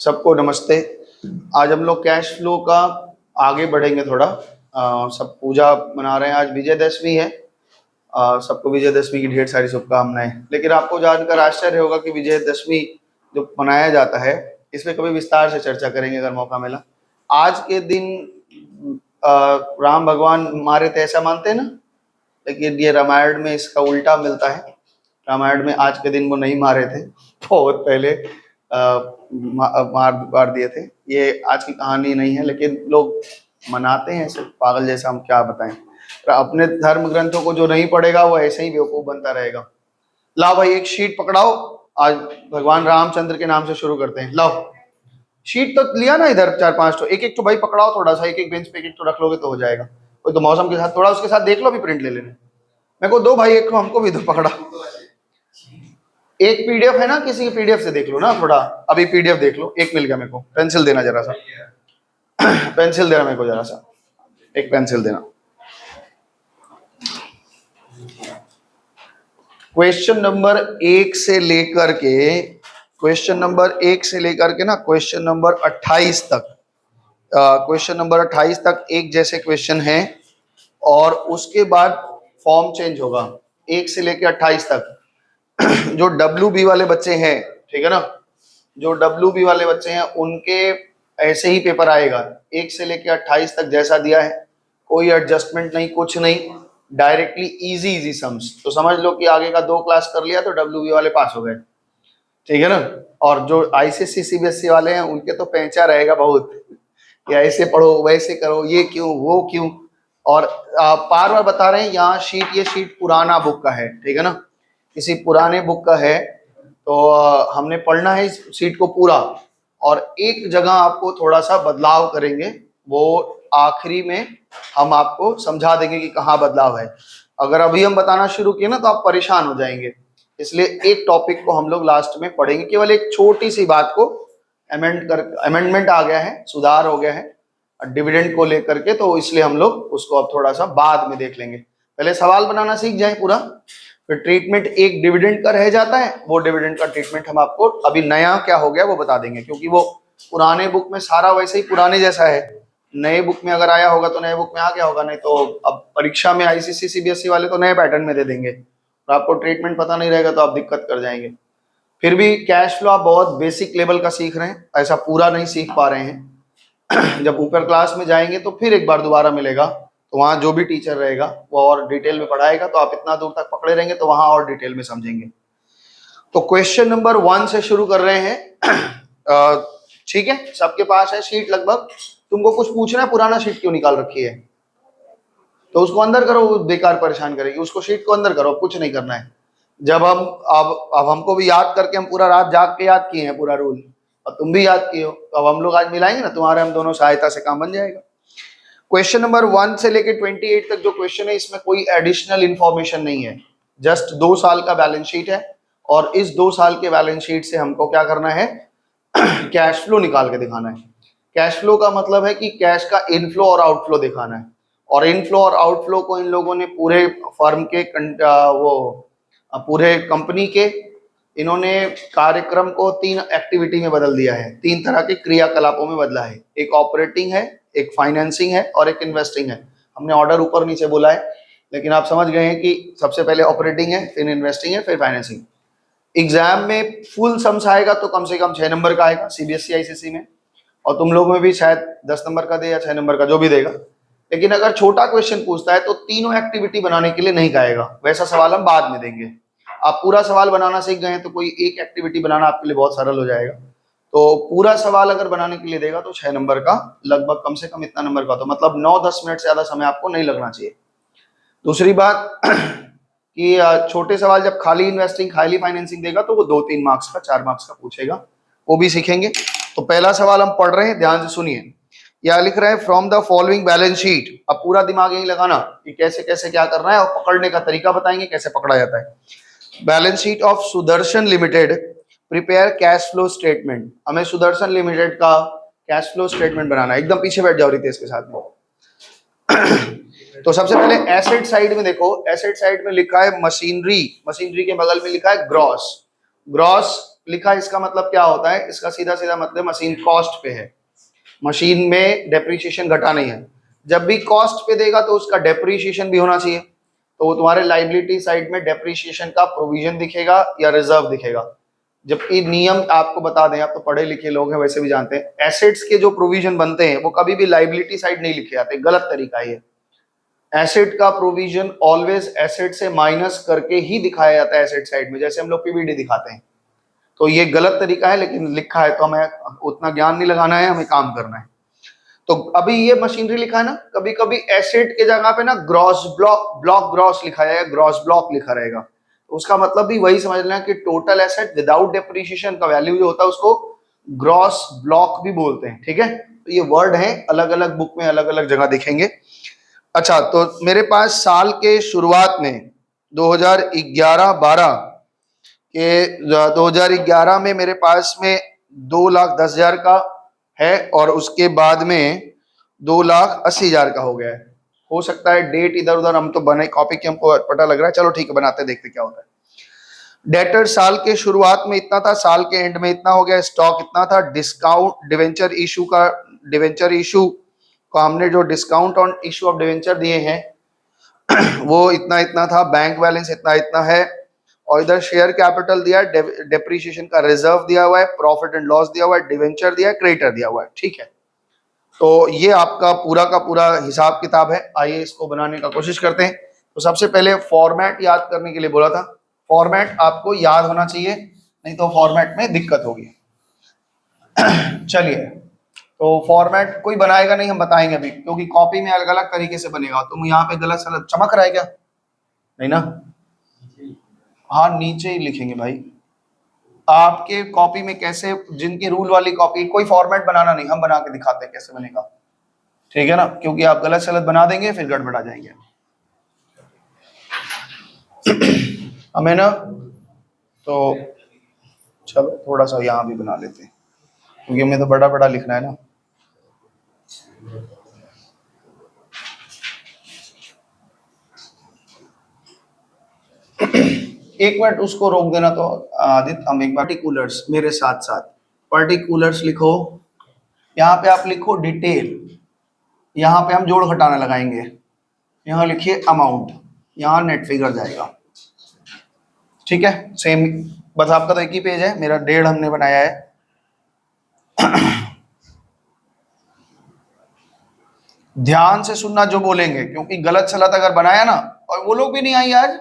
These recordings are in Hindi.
सबको नमस्ते। आज हम लोग कैश फ्लो का आगे बढ़ेंगे थोड़ा। सब पूजा मना रहे हैं, आज विजयदशमी है। सबको विजयदशमी की ढेर सारी शुभकामनाएं। लेकिन आपको जानकर आश्चर्य होगा कि विजयदशमी जो मनाया जाता है, इसमें कभी विस्तार से चर्चा करेंगे अगर मौका मिला। आज के दिन राम भगवान मारे थे ऐसा मानते हैं ना, लेकिन ये रामायण में इसका उल्टा मिलता है। रामायण में आज के दिन वो नहीं मारे थे, बहुत पहले मार दिए थे। ये आज की कहानी नहीं है, लेकिन लोग मनाते हैं ऐसे पागल जैसा, हम क्या बताएं। अपने धर्म ग्रंथों को जो नहीं पढ़ेगा वो ऐसे ही बेवकूफ बनता रहेगा। लाओ भाई एक शीट पकड़ाओ, आज भगवान रामचंद्र के नाम से शुरू करते हैं। लाओ शीट तो लिया ना, इधर 4-5 तो एक एक तो भाई पकड़ाओ, थोड़ा सा एक एक बेंच पे एक एक तो रख लोगे तो हो जाएगा। कोई तो मौसम के साथ थोड़ा उसके साथ देख लो, भी प्रिंट ले लेने। मेरे को दो भाई, एक को हमको भी दो पकड़ा। एक पीडीएफ है ना, किसी के पीडीएफ से देख लो ना थोड़ा, अभी पीडीएफ देख लो। एक मिल गया मेरे को, पेंसिल देना जरा सा। पेंसिल देना मेरे को जरा सा, एक पेंसिल देना। क्वेश्चन नंबर 1 से लेकर के ना क्वेश्चन नंबर 28 तक, क्वेश्चन नंबर 28 तक एक जैसे क्वेश्चन हैं, और उसके बाद फॉर्म चेंज होगा 1 से लेकर 28 तक। जो WB वाले बच्चे हैं, ठीक है ना, जो WB वाले बच्चे हैं उनके ऐसे ही पेपर आएगा 1 से लेकर 28 तक जैसा दिया है, कोई एडजस्टमेंट नहीं, कुछ नहीं, डायरेक्टली इजी सम्स। तो समझ लो कि आगे का 2 क्लास कर लिया तो WB वाले पास हो गए, ठीक है ना। और जो ICSE CBSE वाले हैं उनके तो पेंचा रहेगा बहुत कि ऐसे पढ़ो वैसे करो, ये क्यों वो क्यों। और बार बार बता रहे हैं, यहाँ ये शीट पुराना बुक का है, ठीक है ना, किसी पुराने बुक का है। तो हमने पढ़ना है इस शीट को पूरा, और एक जगह आपको थोड़ा सा बदलाव करेंगे, वो आखिरी में हम आपको समझा देंगे कि कहाँ बदलाव है। अगर अभी हम बताना शुरू किए ना तो आप परेशान हो जाएंगे, इसलिए एक टॉपिक को हम लोग लास्ट में पढ़ेंगे। केवल एक छोटी सी बात को अमेंडमेंट आ गया है, सुधार हो गया है डिविडेंड को लेकर के, तो इसलिए हम लोग उसको अब थोड़ा सा बाद में देख लेंगे। पहले सवाल बनाना सीख जाए पूरा, फिर ट्रीटमेंट एक डिविडेंड का रह जाता है, वो डिविडेंड का ट्रीटमेंट हम आपको अभी नया क्या हो गया वो बता देंगे, क्योंकि वो पुराने बुक में सारा वैसे ही पुराने जैसा है। नए बुक में अगर आया होगा तो नए बुक में आ गया होगा, नहीं तो अब परीक्षा में ICSE CBSE वाले तो नए पैटर्न में दे देंगे, और आपको ट्रीटमेंट पता नहीं रहेगा तो आप दिक्कत कर जाएंगे। फिर भी कैश फ्लो आप बहुत बेसिक लेवल का सीख रहे हैं, ऐसा पूरा नहीं सीख पा रहे हैं। जब ऊपर क्लास में जाएंगे तो फिर एक बार दोबारा मिलेगा, तो वहाँ जो भी टीचर रहेगा वो और डिटेल में पढ़ाएगा, तो आप इतना दूर तक पकड़े रहेंगे तो वहाँ और डिटेल में समझेंगे। तो क्वेश्चन नंबर 1 से शुरू कर रहे हैं, ठीक है। सबके पास है शीट लगभग। तुमको कुछ पूछना है, पुराना शीट क्यों निकाल रखी है, तो उसको अंदर करो, वो बेकार परेशान करेगी, उसको शीट को अंदर करो, कुछ नहीं करना है। जब हम अब हमको भी याद करके, हम पूरा रात जाग के याद किए हैं पूरा रूल, और तुम भी याद किए हो, तो अब हम लोग आज मिलाएंगे ना, तुम्हारे हम दोनों सहायता से काम बन जाएगा। क्वेश्चन नंबर 1 से लेके 28 तक जो क्वेश्चन है, इसमें कोई एडिशनल इंफॉर्मेशन नहीं है, जस्ट 2 साल का बैलेंस शीट है, और इस 2 साल के बैलेंस शीट से हमको क्या करना है, कैश फ्लो निकाल के दिखाना है। कैश फ्लो का मतलब है कि कैश का इनफ्लो और आउटफ्लो दिखाना है, और इनफ्लो और आउटफ्लो को इन लोगों ने पूरे फर्म के पूरे कंपनी के इन्होंने कार्यक्रम को 3 एक्टिविटी में बदल दिया है, 3 तरह के क्रियाकलापों में बदला है। एक ऑपरेटिंग है, एक फाइनेंसिंग है, और एक इन्वेस्टिंग है। हमने ऑर्डर ऊपर नीचे बोला है, लेकिन आप समझ गए हैं कि सबसे पहले ऑपरेटिंग है, फिर इन्वेस्टिंग है, फिर फाइनेंसिंग। एग्जाम में फुल सम्स आएगा तो कम से कम 6 नंबर का आएगा CBSE ICSE में, और तुम लोगों में भी शायद 10 नंबर का दे या 6 नंबर का, जो भी देगा। लेकिन अगर छोटा क्वेश्चन पूछता है तो तीनों एक्टिविटी बनाने के लिए नहीं कहेगा, वैसा सवाल हम बाद में देंगे। आप पूरा सवाल बनाना सीख गए हैं तो कोई एक एक्टिविटी बनाना आपके लिए बहुत सरल हो जाएगा। तो पूरा सवाल अगर बनाने के लिए देगा तो 6 नंबर का, लगभग कम से कम इतना नंबर का, तो मतलब 9-10 मिनट से ज्यादा समय आपको नहीं लगना चाहिए। दूसरी बात कि छोटे सवाल जब खाली इन्वेस्टिंग खाली फाइनेंसिंग देगा तो वो 2-3 मार्क्स का, 4 मार्क्स का पूछेगा, वो भी सीखेंगे। तो पहला सवाल हम पढ़ रहे हैं, ध्यान से सुनिए। या लिख रहे हैं from the following balance sheet. अब पूरा दिमाग यही लगाना कि कैसे कैसे क्या करना है, और पकड़ने का तरीका बताएंगे कैसे पकड़ा जाता है। Balance sheet of Sudarshan limited, prepare cash flow statement. हमें सुदर्शन लिमिटेड का कैश फ्लो स्टेटमेंट बनाना है। एकदम पीछे बैठ जाओ रितेश के साथ में। तो सबसे पहले एसेट साइड में देखो, एसेट साइड में लिखा है मशीनरी, मशीनरी के बगल में लिखा है ग्रॉस। ग्रॉस लिखा, इसका मतलब क्या होता है, इसका सीधा सीधा मतलब मशीन कॉस्ट पे है, मशीन में डेप्रीशिएशन घटा नहीं है। जब भी कॉस्ट पे देगा तो उसका डेप्रीशिएशन भी होना चाहिए, तो तुम्हारे लाइबिलिटी साइड में डेप्रीशिएशन का प्रोविजन दिखेगा या रिजर्व दिखेगा। जबकि नियम आपको बता दें, आप तो पढ़े लिखे लोग हैं वैसे भी जानते हैं, एसेट्स के जो प्रोविजन बनते हैं वो कभी भी लाइबिलिटी साइड नहीं लिखे जाते, गलत तरीका है ये। एसेट का प्रोविजन ऑलवेज एसेट से माइनस करके ही दिखाया जाता है एसेट साइड में, जैसे हम लोग पीबीडी दिखाते हैं। तो ये गलत तरीका है, लेकिन लिखा है तो हमें उतना ज्ञान नहीं लगाना है, हमें काम करना है। तो अभी ये मशीनरी लिखा है ना, कभी कभी एसेट के जगह पे ना ग्रॉस ब्लॉक ग्रॉस लिखा है, ग्रॉस ब्लॉक लिखा रहेगा, तो उसका मतलब भी वही समझ लेना कि टोटल एसेट विदाउट डेप्रीशिएशन का वैल्यू जो होता है उसको ग्रॉस ब्लॉक भी बोलते हैं। ठीक है, तो ये वर्ड है, अलग अलग बुक में अलग अलग जगह दिखेंगे। अच्छा, तो मेरे पास साल के शुरुआत में 2011-12 के 2011 में मेरे पास में 2,10,000 का है, और उसके बाद में 2,80,000 का हो गया है। हो सकता है डेट इधर उधर, हम तो बने कॉपी की, हमको पता लग रहा है, चलो ठीक है बनाते देखते क्या होता है। डेटर साल के शुरुआत में इतना था, साल के एंड में इतना हो गया, स्टॉक इतना था, डिस्काउंट डिवेंचर इशू का हमने जो discount on issue of debenture दिए हैं वो इतना इतना था, बैंक बैलेंस इतना इतना है, और इधर शेयर कैपिटल दिया है, डेप्रीशिएशन का रिजर्व दिया हुआ है, प्रॉफिट एंड लॉस दिया हुआ है, डिवेंचर दिया है, क्रेडिटर दिया हुआ है। ठीक है, तो ये आपका पूरा का पूरा हिसाब किताब है। आइए इसको बनाने का कोशिश करते हैं। तो सबसे पहले फॉर्मेट याद करने के लिए बोला था, फॉर्मेट आपको याद होना चाहिए, नहीं तो फॉर्मेट में दिक्कत होगी। चलिए, तो फॉर्मेट कोई बनाएगा नहीं, हम बताएंगे अभी, क्योंकि कॉपी में अलग अलग तरीके से बनेगा। तुम यहाँ पे गलत सलत चमक रहा है क्या? नहीं ना? हाँ, नीचे ही लिखेंगे भाई। आपके कॉपी में कैसे, जिनकी रूल वाली कॉपी, कोई फॉर्मेट बनाना नहीं, हम बना के दिखाते हैं कैसे बनेगा। ठीक है ना, क्योंकि आप गलत सलत बना देंगे फिर गड़बड़ा जाएंगे हमें ना। तो चलो थोड़ा सा यहाँ भी बना लेते हैं, क्योंकि हमें तो बड़ा बड़ा लिखना है ना। एक मिनट उसको रोक देना। तो आदित्य, हम एक पार्टिकुलर्स मेरे साथ साथ पार्टिकुलर्स लिखो। यहाँ पे आप लिखो डिटेल, यहाँ पे हम जोड़ घटाना लगाएंगे, यहाँ लिखिए अमाउंट, यहाँ नेट फिगर जाएगा। ठीक है, सेम, बस आपका तो एक ही पेज है, मेरा 1.5 हमने बनाया है। ध्यान से सुनना जो बोलेंगे, क्योंकि गलत सलत अगर बनाया ना, और वो लोग भी नहीं आई आज,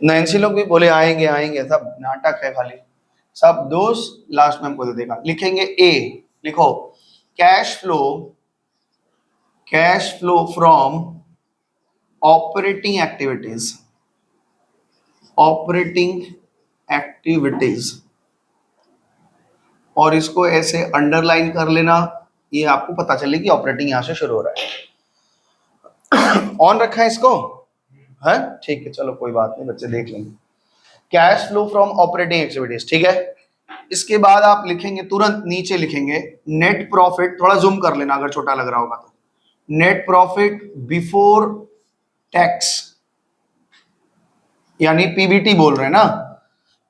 नैन्सी लोग भी बोले आएंगे आएंगे, सब नाटक है खाली, सब दोस्त लास्ट में हमको दे देगा। लिखेंगे ए, लिखो cash flow from operating activities, और इसको ऐसे अंडरलाइन कर लेना, ये आपको पता चले कि ऑपरेटिंग यहां से शुरू हो रहा है। ऑन रखा है इसको, है ठीक है, चलो कोई बात नहीं, बच्चे देख लेंगे। Cash flow from operating activities, ठीक है। इसके बाद आप लिखेंगे, तुरंत नीचे लिखेंगे नेट प्रॉफिट, थोड़ा जूम कर लेना अगर छोटा लग रहा होगा तो, नेट प्रॉफिट बिफोर टैक्स, यानी पीबीटी बोल रहे हैं ना।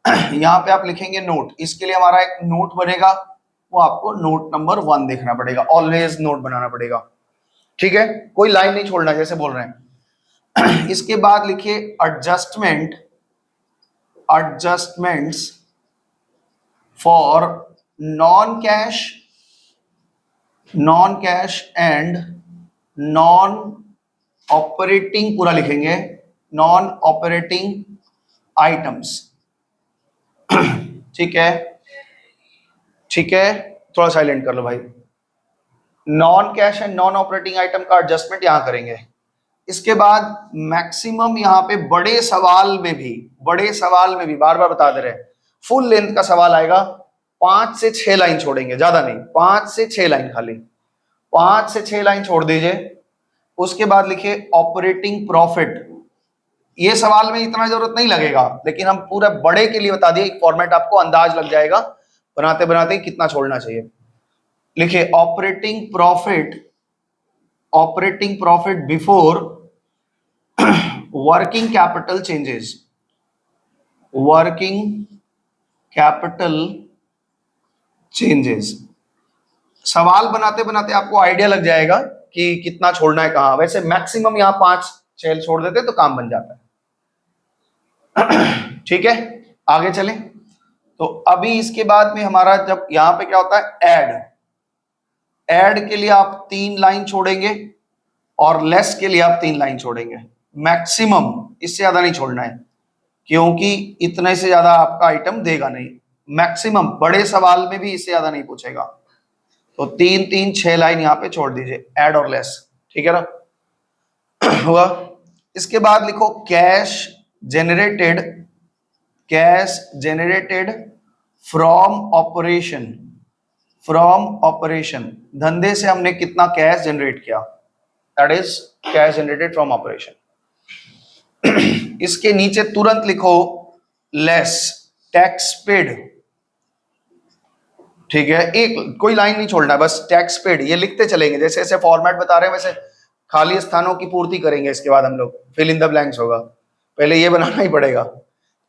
यहां पे आप लिखेंगे नोट, इसके लिए हमारा एक नोट बनेगा, वो आपको नोट नंबर 1 देखना पड़ेगा, ऑलवेज नोट बनाना पड़ेगा। ठीक है, कोई लाइन नहीं छोड़ना जैसे बोल रहे हैं। इसके बाद लिखिए adjustments for non cash and non operating, पूरा लिखेंगे नॉन ऑपरेटिंग आइटम्स। ठीक है, थोड़ा साइलेंट कर लो भाई। Non cash and non operating item का एडजस्टमेंट यहां करेंगे। इसके बाद मैक्सिमम यहां पे बड़े सवाल में भी बार बार बता दे रहे हैं, फुल लेंथ का सवाल आएगा, 5 से 6 लाइन छोड़ेंगे, ज्यादा नहीं, 5 से 6 लाइन, खाली 5 से 6 लाइन छोड़ दीजिए। उसके बाद लिखिए ऑपरेटिंग प्रॉफिट। ये सवाल में इतना जरूरत नहीं लगेगा, लेकिन हम पूरा बड़े के लिए बता दिए, एक फॉर्मेट आपको अंदाज लग जाएगा बनाते बनाते कितना छोड़ना चाहिए। लिखिए operating profit before working capital changes, working capital changes. सवाल बनाते बनाते आपको आइडिया लग जाएगा कि कितना छोड़ना है कहां। वैसे मैक्सिमम यहां 5 छोड़ देते तो काम बन जाता है। ठीक है, आगे चलें। तो अभी इसके बाद में हमारा जब यहां पे क्या होता है, ऐड के लिए आप 3 लाइन छोड़ेंगे और लेस के लिए आप 3 लाइन छोड़ेंगे। मैक्सिमम, इससे ज्यादा नहीं छोड़ना है क्योंकि इतने से ज्यादा आपका आइटम देगा नहीं। मैक्सिमम बड़े सवाल में भी इससे ज्यादा नहीं पूछेगा। तो 3 3 6 लाइन यहां पे छोड़ दीजिए, ऐड और लेस। ठीक है ना, हुआ। इसके बाद लिखो कैश जेनरेटेड फ्रॉम ऑपरेशन। धंधे से हमने कितना कैश जनरेट किया, that is cash generated from operation. इसके नीचे तुरंत लिखो लेस टैक्स पेड। ठीक है, एक कोई लाइन नहीं छोड़ना, बस टैक्स पेड ये लिखते चलेंगे। जैसे जैसे फॉर्मेट बता रहे हैं वैसे खाली स्थानों की पूर्ति करेंगे। इसके बाद हम लोग फिल इन द ब्लैंक्स होगा, पहले ये बनाना ही पड़ेगा।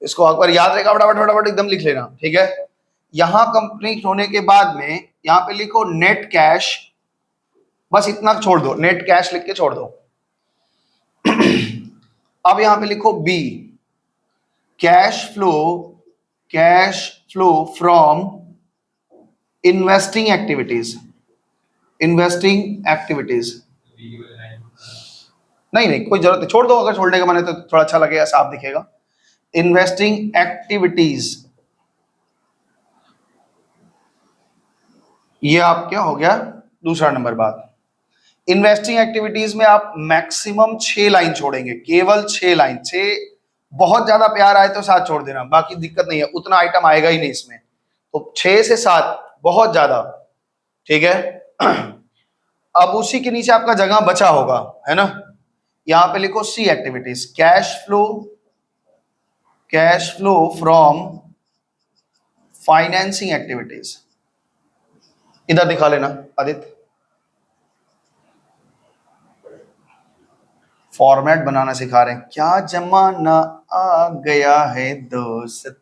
इसको एक बार याद रहेगा, फटाफट फटाफट एकदम लिख लेना। ठीक है, यहां कंप्लीट होने के बाद में यहां पे लिखो नेट कैश, बस इतना छोड़ दो, नेट कैश लिख के छोड़ दो। अब यहां पे लिखो B, cash flow from investing activities. नहीं कोई जरूरत नहीं, छोड़ दो। अगर छोड़ने का मन है तो थोड़ा अच्छा लगेगा, साफ दिखेगा। इन्वेस्टिंग एक्टिविटीज, ये आप क्या हो गया, दूसरा नंबर बात। इन्वेस्टिंग एक्टिविटीज में आप मैक्सिमम 6 लाइन छोड़ेंगे, केवल 6 लाइन। 6 बहुत ज्यादा प्यार आए तो 7 छोड़ देना, बाकी दिक्कत नहीं है, उतना आइटम आएगा ही नहीं इसमें। तो 6 से 7 बहुत ज्यादा। ठीक है, अब उसी के नीचे आपका जगह बचा होगा, है ना। यहां पे लिखो C activities, cash flow from financing activities. इधर दिखा लेना आदित्य, फॉर्मेट बनाना सिखा रहे हैं। क्या जमाना आ गया है दोस्त।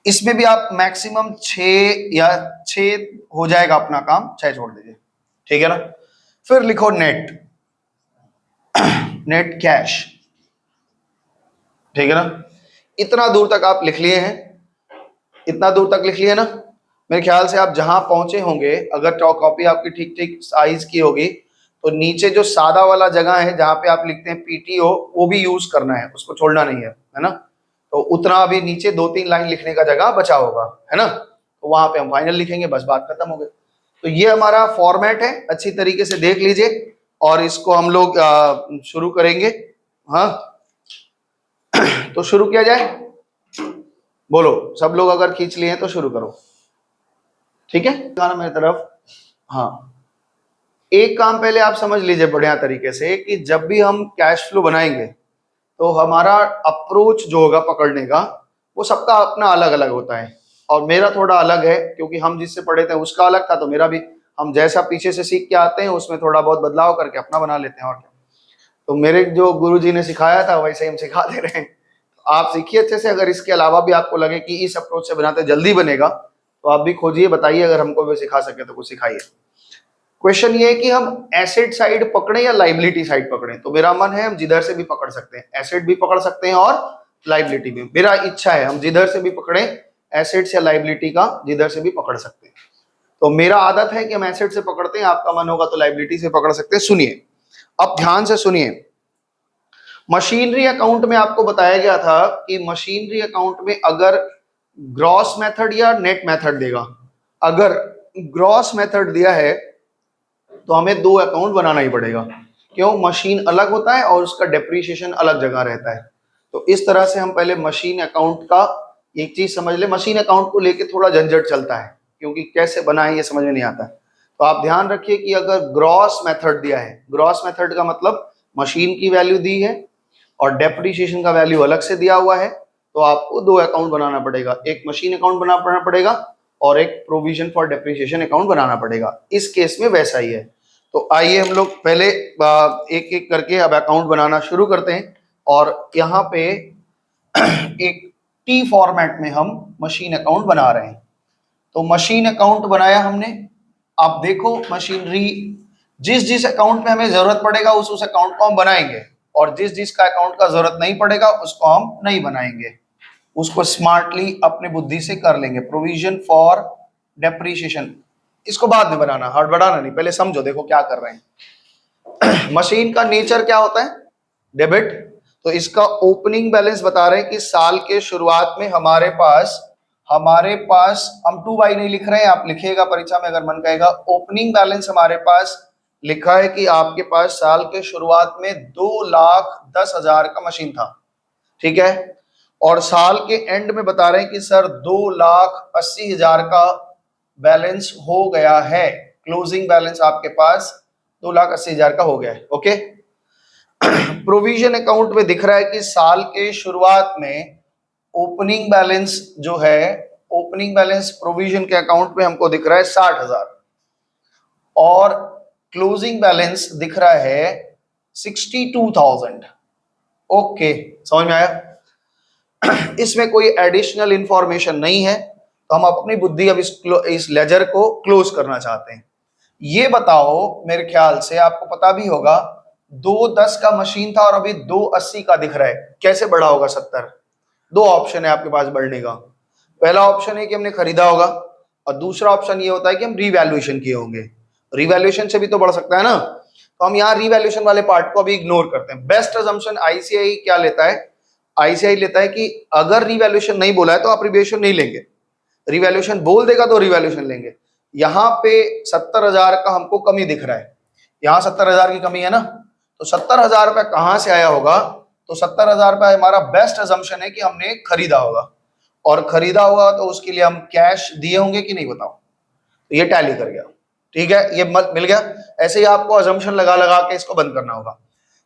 इसमें भी आप मैक्सिमम 6 हो जाएगा अपना काम, 6 छोड़ दीजिए। ठीक है ना, फिर लिखो नेट कैश। ठीक है ना, इतना दूर तक आप लिख लिए हैं, इतना दूर तक लिख लिए ना। मेरे ख्याल से आप जहां पहुंचे होंगे, अगर कॉपी आपकी ठीक ठीक साइज की होगी तो नीचे जो सादा वाला जगह है जहां पे आप लिखते हैं पीटीओ, वो भी यूज करना है, उसको छोड़ना नहीं है ना। तो उतना अभी नीचे 2 3 लाइन लिखने का जगह बचा होगा, है ना। तो वहां पे हम फाइनल लिखेंगे, बस बात खत्म हो गई। तो ये हमारा फॉर्मेट है, अच्छी तरीके से देख लीजिए और इसको हम लोग शुरू करेंगे। हाँ, तो शुरू किया जाए, बोलो सब लोग अगर खींच लिए हैं तो शुरू करो। ठीक है, गाना मेरी तरफ। हाँ, एक काम पहले आप समझ लीजिए बढ़िया तरीके से कि जब भी हम कैश फ्लो बनाएंगे तो हमारा अप्रोच जो होगा पकड़ने का, वो सबका अपना अलग अलग होता है। और मेरा थोड़ा अलग है क्योंकि हम जिससे पढ़े थे उसका अलग था, तो मेरा भी, हम जैसा पीछे से सीख के आते हैं उसमें थोड़ा बहुत बदलाव करके अपना बना लेते हैं, और क्या। तो मेरे जो गुरुजी ने सिखाया था वैसे ही हम सिखा दे रहे हैं। तो आप सीखिए अच्छे से। अगर इसके अलावा भी आपको लगे कि इस अप्रोच से बनाते जल्दी बनेगा तो आप भी खोजिए, बताइए, अगर हमको भी सिखा सके तो कुछ सिखाइए। क्वेश्चन ये है कि हम एसेट साइड पकड़े या लाइबिलिटी साइड पकड़े। तो मेरा मन है हम जिधर से भी पकड़ सकते हैं, एसेट भी पकड़ सकते हैं और लाइबिलिटी भी। मेरा इच्छा है हम जिधर से भी पकड़े, एसेट्स या लाइबिलिटी का जिधर से भी पकड़ सकते हैं। तो मेरा आदत है कि हम एसेट से पकड़ते हैं, आपका मन होगा तो लाइबिलिटी से पकड़ सकते हैं। सुनिए, अब ध्यान से सुनिए। मशीनरी अकाउंट में आपको बताया गया था कि मशीनरी अकाउंट में अगर ग्रॉस मेथड या नेट मेथड देगा, अगर ग्रॉस मेथड दिया है तो हमें 2 अकाउंट बनाना ही पड़ेगा। क्यों, मशीन अलग होता है और उसका डेप्रीशिएशन अलग जगह रहता है। तो इस तरह से हम पहले मशीन अकाउंट का एक चीज समझ ले। मशीन अकाउंट को लेके थोड़ा झंझट चलता है क्योंकि कैसे बनाए ये समझ में नहीं आता है। तो आप ध्यान रखिए कि अगर ग्रॉस मेथड दिया है, ग्रॉस मेथड का मतलब मशीन की वैल्यू दी है और डेप्रीशिएशन का वैल्यू अलग से दिया हुआ है, तो आपको 2 अकाउंट बनाना पड़ेगा। एक मशीन अकाउंट बनाना पड़ेगा और एक प्रोविजन फॉर डेप्रीशिएशन अकाउंट बनाना पड़ेगा। इस केस में वैसा ही है। तो आइए हम लोग पहले एक एक करके अब अकाउंट बनाना शुरू करते हैं। और यहाँ पे एक टी फॉर्मेट में हम मशीन अकाउंट बना रहे हैं। तो मशीन अकाउंट बनाया हमने। आप देखो मशीनरी, जिस जिस अकाउंट में हमें जरूरत पड़ेगा उस अकाउंट को हम बनाएंगे, और जिस जिसका अकाउंट का जरूरत नहीं पड़ेगा उसको हम नहीं बनाएंगे, उसको स्मार्टली अपने बुद्धि से कर लेंगे। प्रोविजन फॉर डेप्रीशिएशन, इसको बाद में बनाना, हड़बड़ाना नहीं, पहले समझो देखो क्या कर रहे हैं। मशीन का नेचर क्या होता है? डेबिट। तो इसका ओपनिंग बैलेंस बता रहे हैं कि साल के शुरुआत में हमारे पास हम 2 बाई नहीं लिख रहे हैं, आप लिखिएगा परीक्षा में अगर मन कहेगा। ओपनिंग बैलेंस हमारे पास लिखा है कि आपके पास साल के शुरुआत में 2,10,000 का मशीन था, ठीक है। और साल के एंड में बता रहे हैं कि सर 2,80,000 का बैलेंस हो गया है, क्लोजिंग बैलेंस आपके पास 2,80,000 का हो गया है, ओके। प्रोविजन अकाउंट में दिख रहा है कि साल के शुरुआत में ओपनिंग बैलेंस जो है, ओपनिंग बैलेंस प्रोविजन के अकाउंट में हमको दिख रहा है 60,000, और क्लोजिंग बैलेंस दिख रहा है 62,000। ओके, समझ में आया? इसमें कोई एडिशनल इंफॉर्मेशन नहीं है, तो हम अपनी बुद्धि अब इस लेजर को क्लोज करना चाहते हैं। ये बताओ, मेरे ख्याल से आपको पता भी होगा, 2,10 का मशीन था और अभी 2,80 का दिख रहा है, कैसे बढ़ा होगा 70? दो ऑप्शन है आपके पास बढ़ने का। पहला ऑप्शन है कि हमने खरीदा होगा, और दूसरा ऑप्शन ये होता है कि हम रीवैल्यूएशन किए होंगे। रीवैल्यूएशन से भी तो बढ़ सकता है ना, तो हम यहाँ रीवैल्यूएशन वाले पार्ट को अभी इग्नोर करते हैं। बेस्ट अजम्पशन आईसीआई क्या लेता है? आईसीआई लेता है कि अगर रीवैल्यूएशन नहीं बोला है तो आप रिवैल्यूएशन नहीं लेंगे, रिवैल्यूएशन बोल देगा तो रिवैल्यूएशन लेंगे। यहाँ पे 70,000 का हमको कमी दिख रहा है, यहाँ 70,000 की कमी है ना, तो 70,000 रुपया कहाँ से आया होगा? तो 70,000 रुपया हमारा बेस्ट अजम्पशन है कि हमने खरीदा होगा, और खरीदा होगा तो उसके लिए हम कैश दिए होंगे कि नहीं, बताओ? तो ये टैली कर गया, ठीक है, ये मिल गया। ऐसे ही आपको अजम्पशन लगा लगा के इसको बंद करना होगा।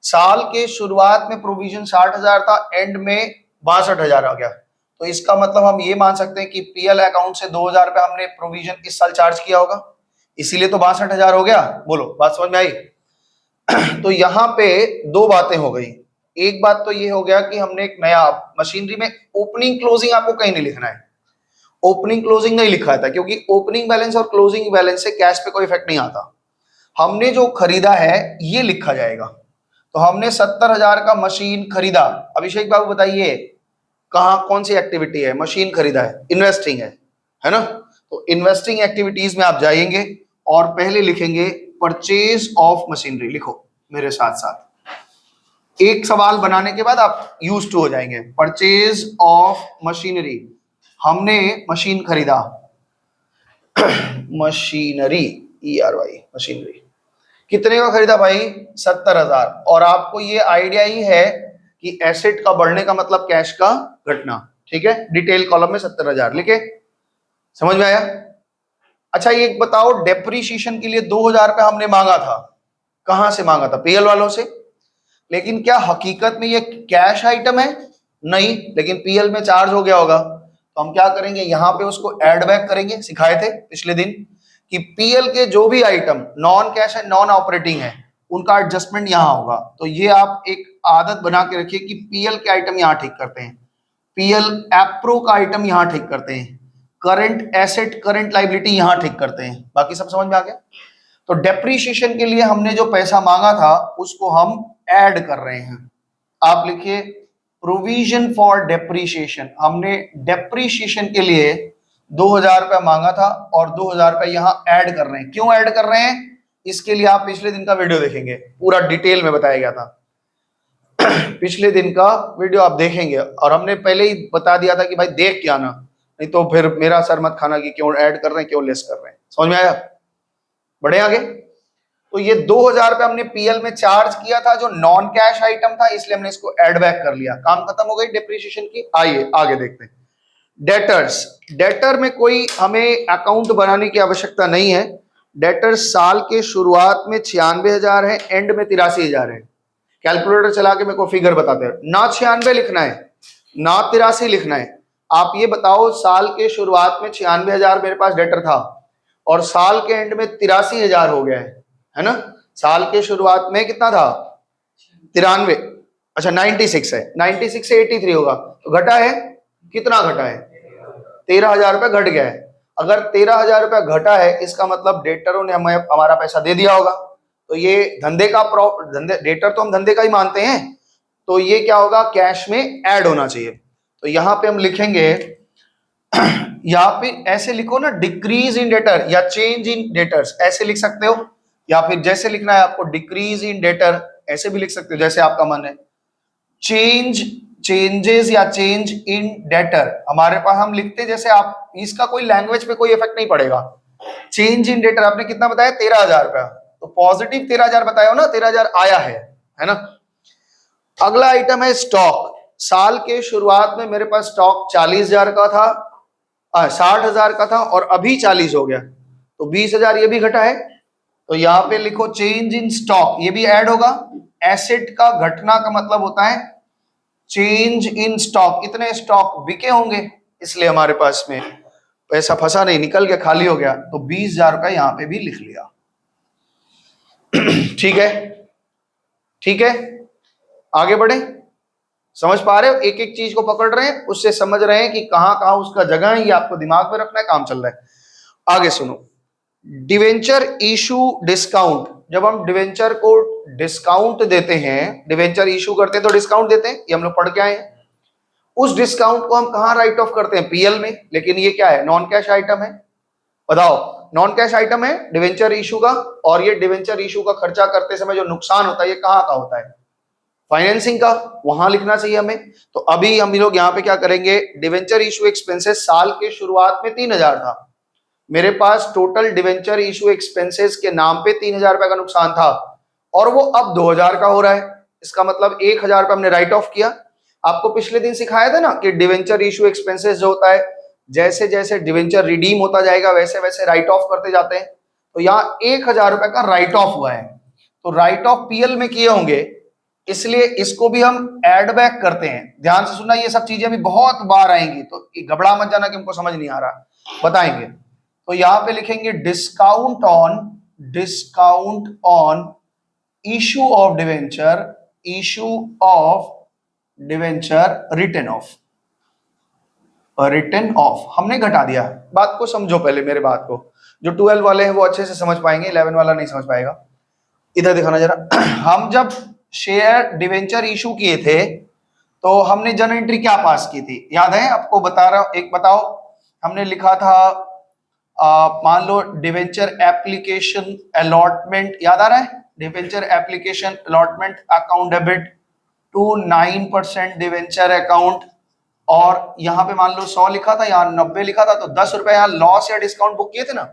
साल के शुरुआत में प्रोविजन 60,000 था, एंड में 62,000 आ गया, तो इसका मतलब हम ये मान सकते हैं कि पीएल अकाउंट से 2,000 रुपया हमने प्रोविजन इस साल चार्ज किया होगा, इसीलिए तो 62,000 हो गया। बोलो, बात समझ में आई? तो यहाँ पे दो बातें हो गई। एक बात तो ये हो गया कि हमने एक नया मशीनरी में ओपनिंग क्लोजिंग आपको कहीं नहीं लिखना है, ओपनिंग क्लोजिंग नहीं लिखा था, क्योंकि ओपनिंग बैलेंस और क्लोजिंग बैलेंस से कैश पे कोई इफेक्ट नहीं आता। हमने जो खरीदा है ये लिखा जाएगा। तो हमने 70,000 का मशीन खरीदा। अभिषेक बाबू बताइए, कहाँ कौन सी एक्टिविटी है? मशीन खरीदा है, इन्वेस्टिंग है ना? तो इन्वेस्टिंग एक्टिविटीज में आप जाएंगे और पहले लिखेंगे परचेज ऑफ मशीनरी। लिखो मेरे साथ साथ, एक सवाल बनाने के बाद आप यूज टू हो जाएंगे। परचेज ऑफ मशीनरी, हमने मशीन खरीदा, मशीनरी ERY, मशीनरी कितने का खरीदा भाई? 70,000। और आपको ये आइडिया ही है कि एसेट का बढ़ने का मतलब कैश का घटना, ठीक है। डिटेल कॉलम में 70,000 लिखे, समझ में आया? अच्छा, ये बताओ, डेप्रीशिएशन के लिए 2,000 रुपया हमने मांगा था, कहां से मांगा था? पीएल वालों से। लेकिन क्या हकीकत में ये कैश आइटम है? नहीं, लेकिन पीएल में चार्ज हो गया होगा, तो हम क्या करेंगे, यहां पे उसको ऐड बैक करेंगे। सिखाए थे पिछले दिन कि पीएल के जो भी आइटम नॉन कैश है, नॉन ऑपरेटिंग है, उनका एडजस्टमेंट यहां होगा। तो ये आप एक आदत बना के रखिए कि पीएल के आइटम यहां ठीक करते हैं, पीएल एप्रो का आइटम यहां ठीक करते हैं, करंट एसेट करंट लाइबिलिटी यहां ठीक करते हैं। बाकी सब समझ में आ गया? तो डेप्रीशिएशन के लिए हमने जो पैसा मांगा था उसको हम ऐड कर रहे हैं। आप लिखिए प्रोविजन फॉर डेप्रीशिएशन, हमने डेप्रीशिएशन के लिए 2,000 रुपया मांगा था और 2,000 रुपया यहां ऐड कर रहे हैं। क्यों ऐड कर रहे हैं? इसके लिए आप पिछले दिन का वीडियो देखेंगे, पूरा डिटेल में बताया गया था। पिछले दिन का वीडियो आप देखेंगे, और हमने पहले ही बता दिया था कि भाई देख के आना, नहीं तो फिर मेरा सर मत खाना कि क्यों ऐड कर रहे हैं, क्यों लेस कर रहे हैं। समझ में आया? बढ़े आगे। तो ये 2,000 रुपये हमने पीएल में चार्ज किया था, जो नॉन कैश आइटम था, इसलिए हमने इसको एड बैक कर लिया। काम खत्म हो गई डेप्रीशिएशन की। आइए आगे देखते हैं। डेटर्स, डेटर में कोई हमें अकाउंट बनाने की आवश्यकता नहीं है। डेटर्स साल के शुरुआत में 96,000 है, एंड में 83,000 है। कैलकुलेटर चला के मेरे को फिगर बताते हैं, ना 96 लिखना है ना 83 लिखना है। आप ये बताओ, साल के शुरुआत में 96,000 मेरे पास डेटर था और साल के एंड में 83,000 हो गया है ना? साल के शुरुआत में कितना था? 93, अच्छा 96 है, 96 से 83 होगा, तो घटा है कितना घटा है? 13,000 रुपया घट गया है। अगर 13,000 रुपया घटा है इसका मतलब डेटरों ने हमें हमारा पैसा दे दिया होगा। तो ये धंधे का डेटर तो हम धंधे का ही मानते हैं, तो ये क्या होगा? कैश में ऐड होना चाहिए। तो यहां पे हम लिखेंगे, यहाँ पे ऐसे लिखो ना, डिक्रीज इन डेटर या चेंज इन डेटर्स, ऐसे लिख सकते हो, या फिर जैसे लिखना है आपको डिक्रीज इन डेटर ऐसे भी लिख सकते हो, जैसे आपका मन है। चेंजेस या चेंज इन डेटर हमारे पास हम लिखते हैं जैसे आप, इसका कोई लैंग्वेज पे कोई इफेक्ट नहीं पड़ेगा। चेंज इन डेटर आपने कितना बताया? 13,000 रुपया, तो पॉजिटिव 13,000 बताया हो ना, 13,000 आया है ना। अगला आइटम है स्टॉक। साल के शुरुआत में मेरे पास स्टॉक 40,000 का था, 60,000 का था और अभी 40 हो गया, तो 20,000 ये भी घटा है। तो यहां पे लिखो चेंज इन स्टॉक, ये भी ऐड होगा। एसेट का घटना का मतलब होता है चेंज इन स्टॉक, इतने स्टॉक बिके होंगे, इसलिए हमारे पास में पैसा फंसा नहीं, निकल गया, खाली हो गया, तो 20,000 का यहां पे भी लिख लिया। ठीक है, ठीक है, आगे बढ़े। समझ पा रहे हो? एक एक चीज को पकड़ रहे हैं, उससे समझ रहे हैं कि कहां कहां उसका जगह है, ये आपको दिमाग में रखना है, काम चल रहा है। आगे सुनो, डिवेंचर इशू डिस्काउंट। जब हम डिवेंचर को डिस्काउंट देते हैं, डिवेंचर इशू करते हैं तो डिस्काउंट देते हैं, ये हम लोग पढ़ के आए हैं। उस डिस्काउंट को हम कहां राइट ऑफ करते हैं? पीएल में। लेकिन ये क्या है? नॉन कैश आइटम है। बताओ, नॉन कैश आइटम है डिवेंचर इशू का, और ये डिवेंचर इशू का खर्चा करते समय जो नुकसान होता है ये कहां का होता है? फाइनेंसिंग का, वहां लिखना चाहिए हमें। तो अभी हम लोग यहाँ पे क्या करेंगे? डिवेंचर इशू एक्सपेंसेस साल के शुरुआत में 3,000 था, मेरे पास टोटल डिवेंचर इशू एक्सपेंसेस के नाम पे 3,000 रुपए का नुकसान था, और वो अब 2,000 का हो रहा है। इसका मतलब 1,000 रुपए हमने राइट ऑफ किया। आपको पिछले दिन सिखाया था ना कि डिवेंचर इशू एक्सपेंसेस जो होता है, जैसे जैसे डिवेंचर रिडीम होता जाएगा वैसे वैसे राइट ऑफ करते जाते हैं। तो यहाँ 1,000 रुपए का राइट ऑफ हुआ है, तो राइट ऑफ पीएल में किए होंगे, इसलिए इसको भी हम एड बैक करते हैं। ध्यान से सुनना, ये सब चीजें अभी बहुत बार आएंगी, तो घबरा मत जाना कि हमको समझ नहीं आ रहा, बताएंगे। तो यहां पे लिखेंगे discount on issue of debenture, issue of debenture written off, written off हमने घटा दिया। बात को समझो पहले, मेरे बात को, जो 12 वाले हैं वो अच्छे से समझ पाएंगे, 11 वाला नहीं समझ पाएगा। इधर दिखाना जरा। हम जब शेयर डिवेंचर इशू किए थे तो हमने जर्नल एंट्री क्या पास की थी, याद है आपको? बता रहा हूं, एक बताओ। हमने लिखा था, मान लो डिवेंचर एप्लीकेशन अलॉटमेंट, याद आ रहा है? Debenture application allotment account debit to 9% debenture account, और यहां पे मान लो 100 लिखा था, यहां 90 लिखा था, तो 10 रुपए यहां लॉस या डिस्काउंट बुक किए थे ना।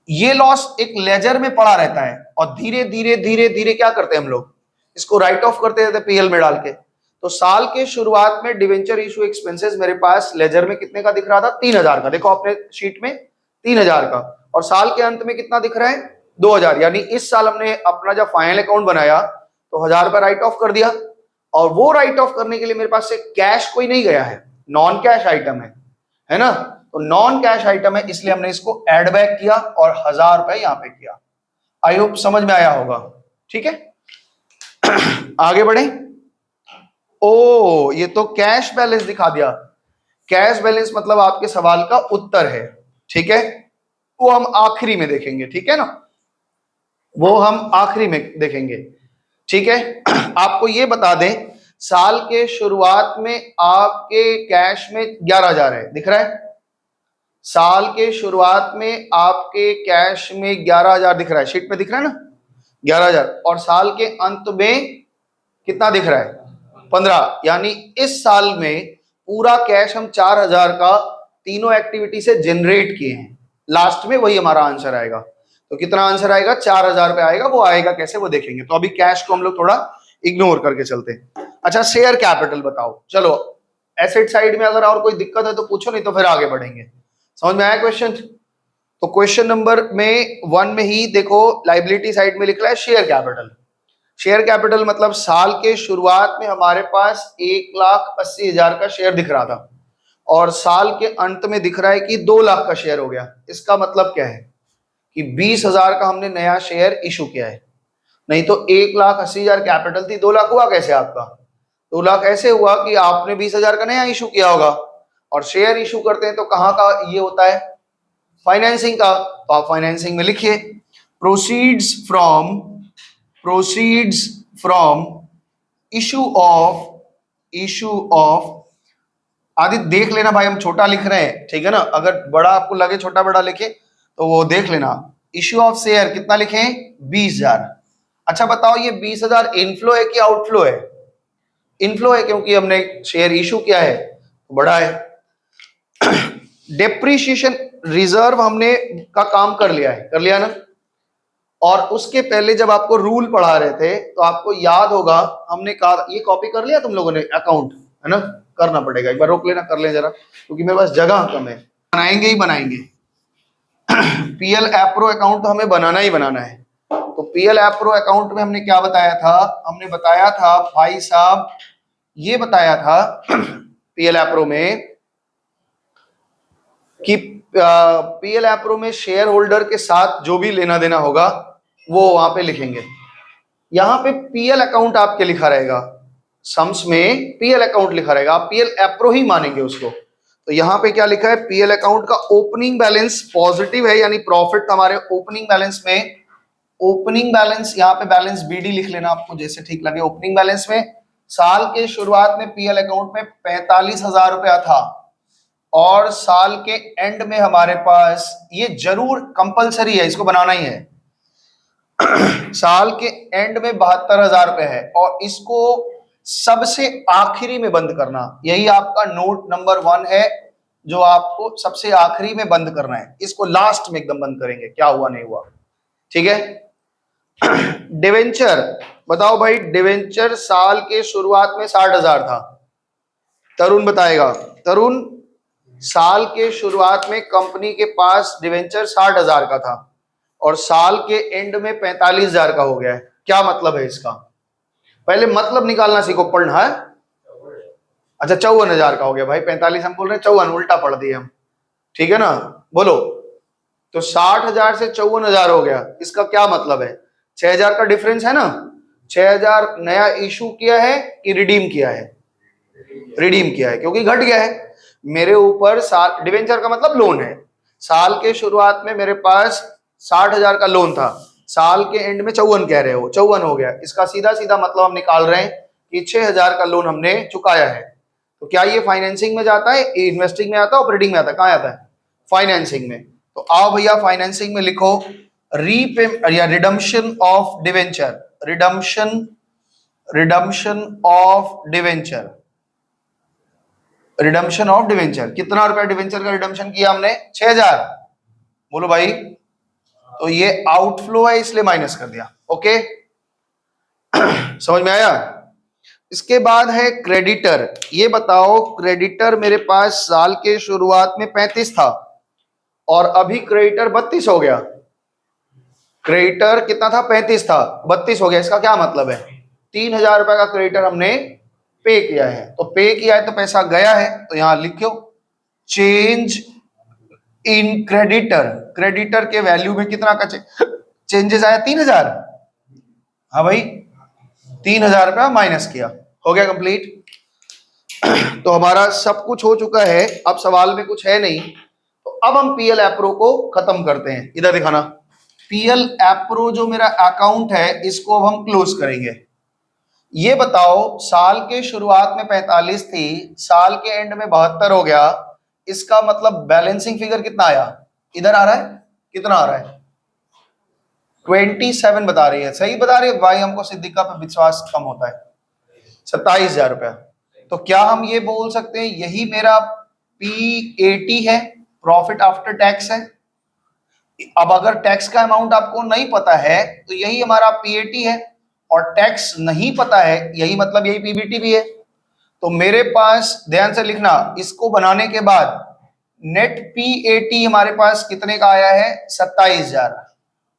ये लॉस एक लेजर में पड़ा रहता है, और धीरे धीरे धीरे धीरे क्या करते हैं हम लोग? इसको राइट ऑफ करते रहते पीएल में डाल के। तो साल के शुरुआत में डिवेंचर इशू एक्सपेंसेस मेरे पास लेजर में कितने का दिख रहा था? 3,000 का, देखो अपने शीट में 3,000 का, और साल के अंत में कितना दिख रहा है? 2,000। यानी इस साल हमने अपना जब फाइनल अकाउंट बनाया तो 1,000 रुपए राइट ऑफ कर दिया, और वो राइट ऑफ करने के लिए मेरे पास से कैश कोई नहीं गया है, नॉन कैश आइटम है ना। तो नॉन कैश आइटम है, इसलिए हमने इसको एड बैक किया और 1,000 रुपए यहां पे किया। आई होप समझ में आया होगा, ठीक है। आगे बढ़े। ओ, ये तो कैश बैलेंस दिखा दिया। कैश बैलेंस मतलब आपके सवाल का उत्तर है, ठीक है। वो हम आखिरी में देखेंगे, ठीक है ना, वो हम आखिरी में देखेंगे, ठीक है। आपको ये बता दें, साल के शुरुआत में आपके कैश में 11,000 है, दिख रहा है? साल के शुरुआत में आपके कैश में 11,000 दिख रहा है, शीट में दिख रहा है ना 11,000, और साल के अंत में कितना दिख रहा है? 15। यानी इस साल में पूरा कैश हम 4,000 का तीनों एक्टिविटी से जनरेट किए हैं, लास्ट में वही हमारा आंसर आएगा। तो कितना आंसर आएगा? 4,000 रुपए आएगा। वो आएगा कैसे, वो देखेंगे। तो अभी कैश को हम लोग थोड़ा इग्नोर करके चलते हैं। अच्छा, शेयर कैपिटल बताओ। चलो, एसेट साइड में अगर और कोई दिक्कत है तो पूछो, नहीं तो फिर आगे बढ़ेंगे। समझ में आया क्वेश्चन? तो क्वेश्चन नंबर में 1 में ही देखो, लाइबिलिटी साइड में लिख रहा है शेयर कैपिटल। शेयर कैपिटल मतलब साल के शुरुआत में हमारे पास 1,80,000 का शेयर दिख रहा था, और साल के अंत में दिख रहा है कि 2 लाख का शेयर हो गया। इसका मतलब क्या है कि 20,000 का हमने नया शेयर इशू किया है। नहीं तो 1,80,000 कैपिटल थी, 2 लाख हुआ कैसे आपका? 2 लाख ऐसे हुआ कि आपने 20,000 का नया इशू किया होगा, और शेयर इशू करते हैं तो कहाँ का ये होता है, फाइनेंसिंग का। तो आप फाइनेंसिंग में लिखिए proceeds from issue of Aditya देख लेना भाई, हम छोटा लिख रहे हैं, ठीक है ना, अगर बड़ा आपको लगे छोटा बड़ा लिखे तो वो देख लेना। इशू ऑफ शेयर कितना लिखे, 20,000। अच्छा बताओ ये 20,000 इनफ्लो है कि आउटफ्लो है, इनफ्लो है क्योंकि हमने शेयर इशू किया है, बड़ा है। डेप्रीशिएशन रिजर्व हमने का काम कर लिया है, कर लिया ना। और उसके पहले जब आपको रूल पढ़ा रहे थे तो आपको याद होगा हमने कहा, ये कॉपी कर लिया तुम लोगों ने अकाउंट, है ना, करना पड़ेगा, एक बार रोक लेना, कर ले जरा, क्योंकि मेरे पास जगह कम है। बनाएंगे ही बनाएंगे। पीएल एप्रो अकाउंट तो हमें बनाना ही बनाना है। तो पीएल एप्रो अकाउंट में हमने क्या बताया था, हमने बताया था भाई साहब, ये बताया था पीएल एप्रो में कि पीएल एप्रो में शेयर होल्डर के साथ जो भी लेना देना होगा वो वहां पे लिखेंगे। यहां पे पीएल अकाउंट आपके लिखा रहेगा, सम्स में पीएल अकाउंट लिखा रहेगा, आप पीएल एप्रो ही मानेंगे उसको। तो यहां पे क्या लिखा है, पीएल अकाउंट का ओपनिंग बैलेंस पॉजिटिव है, यानी प्रॉफिट हमारे ओपनिंग बैलेंस में, ओपनिंग बैलेंस यहाँ पे बैलेंस बीडी लिख लेना आपको जैसे ठीक लगे। ओपनिंग बैलेंस में साल के शुरुआत में पीएल अकाउंट में 45,000 रुपया था, और साल के एंड में हमारे पास, ये जरूर कंपलसरी है, इसको बनाना ही है, साल के एंड में 72,000 रुपए है, और इसको सबसे आखिरी में बंद करना, यही आपका नोट नंबर 1 है जो आपको सबसे आखिरी में बंद करना है, इसको लास्ट में एकदम बंद करेंगे, क्या हुआ नहीं हुआ, ठीक है। डिवेंचर बताओ भाई, डिवेंचर साल के शुरुआत में 60,000 था, तरुण बताएगा। तरुण, साल के शुरुआत में कंपनी के पास डिवेंचर 60,000 का था और साल के एंड में 45,000 का हो गया है, क्या मतलब है इसका, पहले मतलब निकालना सीखो, पढ़ना है। अच्छा 54,000 का हो गया भाई, 45 हम बोल रहे हैं, 54 उल्टा पढ़ दिए हम, ठीक है ना, बोलो। तो 60,000 से 54,000 हो गया, इसका क्या मतलब है, 6,000 का डिफरेंस है ना। 6,000 नया इशू किया है कि रिडीम किया है, रिडीम किया है, क्योंकि घट गया है मेरे ऊपर। साल डिवेंचर का मतलब लोन है, साल के शुरुआत में मेरे पास 60,000 का लोन था, साल के एंड में 54 कह रहे हो, 54 हो गया, इसका सीधा सीधा मतलब हम निकाल रहे हैं कि 6,000 का लोन हमने चुकाया है। तो क्या ये फाइनेंसिंग में जाता है, इन्वेस्टिंग में आता है, ऑपरेटिंग में आता है, कहाँ आता है, फाइनेंसिंग में। तो आओ भैया फाइनेंसिंग में लिखो रीपे या redemption of debenture, redemption of debenture, redemption of debenture, कितना रुपया डिवेंचर का रिडम्पशन किया हमने, 6,000, बोलो भाई। तो ये आउटफ्लो है इसलिए माइनस कर दिया, ओके। समझ में आया। इसके बाद है क्रेडिटर, ये बताओ क्रेडिटर मेरे पास साल के शुरुआत में 35 था और अभी क्रेडिटर 32 हो गया, क्रेडिटर कितना था, 35 था, 32 हो गया, इसका क्या मतलब है, 3,000 रुपए का क्रेडिटर हमने पे किया है। तो पे किया है तो पैसा गया है, तो यहां लिखो चेंज इन क्रेडिटर, क्रेडिटर के वैल्यू में कितना का चेंजेस आया, 3,000, हाँ भाई 3,000 रुपया माइनस किया, हो गया कंप्लीट। तो हमारा सब कुछ हो चुका है, अब सवाल में कुछ है नहीं, तो अब हम पीएल एप्रो को खत्म करते हैं, इधर दिखाना। पीएल एप्रो जो मेरा अकाउंट है इसको अब हम क्लोज करेंगे। ये बताओ साल के शुरुआत में 45 थी, साल के एंड में 72 हो गया, इसका मतलब बैलेंसिंग फिगर कितना आया, इधर आ रहा है, कितना आ रहा है, 27 बता रही है, सही बता रही है भाई, हमको सिद्दीका पे विश्वास कम होता है, 27,000 रुपया। तो क्या हम ये बोल सकते हैं यही मेरा P80 है, प्रॉफिट आफ्टर टैक्स है। अब अगर टैक्स का अमाउंट आपको नहीं पता है तो यही हमारा P80 है, और टैक्स नहीं पता है यही मतलब यही पीबीटी भी है। तो मेरे पास ध्यान से लिखना, इसको बनाने के बाद नेट P80 हमारे पास कितने का आया है, 27,000,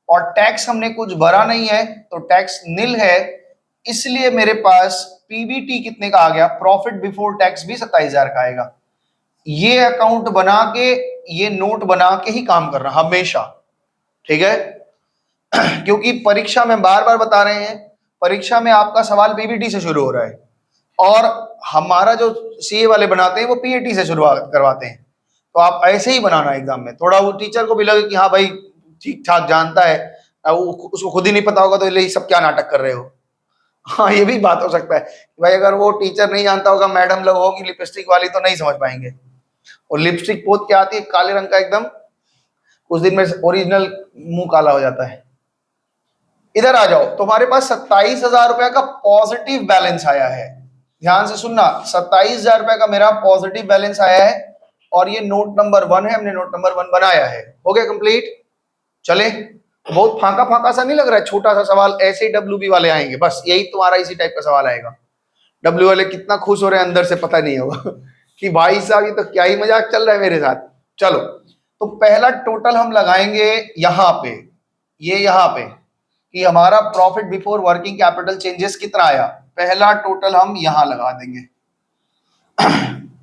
और टैक्स हमने कुछ भरा नहीं है तो टैक्स निल है, इसलिए मेरे पास पीबीटी कितने का आ गया, प्रॉफिट बिफोर टैक्स भी 27,000 का आएगा। ये अकाउंट बना के, ये नोट बना के ही काम करना हमेशा, ठीक है। क्योंकि परीक्षा में बार बार बता रहे हैं, परीक्षा में आपका सवाल पीबीटी से शुरू हो रहा है, और हमारा जो सीए वाले बनाते हैं वो पीएटी से शुरुआत करवाते हैं। तो आप ऐसे ही बनाना एग्जाम में, थोड़ा वो टीचर को भी लगे कि हाँ भाई ठीक ठाक जानता है, उसको खुद ही नहीं पता होगा तो ये सब क्या नाटक कर रहे हो। हाँ ये भी बात हो सकता है कि भाई अगर वो टीचर नहीं जानता होगा, मैडम लोग होगी लिपस्टिक वाली, तो नहीं समझ पाएंगे। और लिपस्टिक पोत क्या आती है, काले रंग का एकदम, कुछ दिन में ओरिजिनल मुंह काला हो जाता है। इधर आ जाओ, तुम्हारे पास 27,000 रुपए का पॉजिटिव बैलेंस आया है। ध्यान से सुनना, 27,000 रुपए का मेरा पॉजिटिव बैलेंस आया है और ये नोट नंबर 1 है, हमने नोट नंबर 1 बनाया है। हो गया कंप्लीट। चले, बहुत फांका फांका सा नहीं लग रहा है, छोटा सा सवाल, ऐसे ही डब्ल्यूबी वाले आएंगे, बस यही तुम्हारा इसी टाइप का सवाल आएगा। डब्ल्यू वाले कितना खुश हो रहे हैं अंदर से पता नहीं होगा कि भाई साहब ये तो क्या ही मजाक चल रहा है मेरे साथ। चलो, तो पहला टोटल हम लगाएंगे यहां पे, ये यहां पे कि हमारा profit before working capital changes कितना आया। पहला टोटल हम यहां लगा देंगे।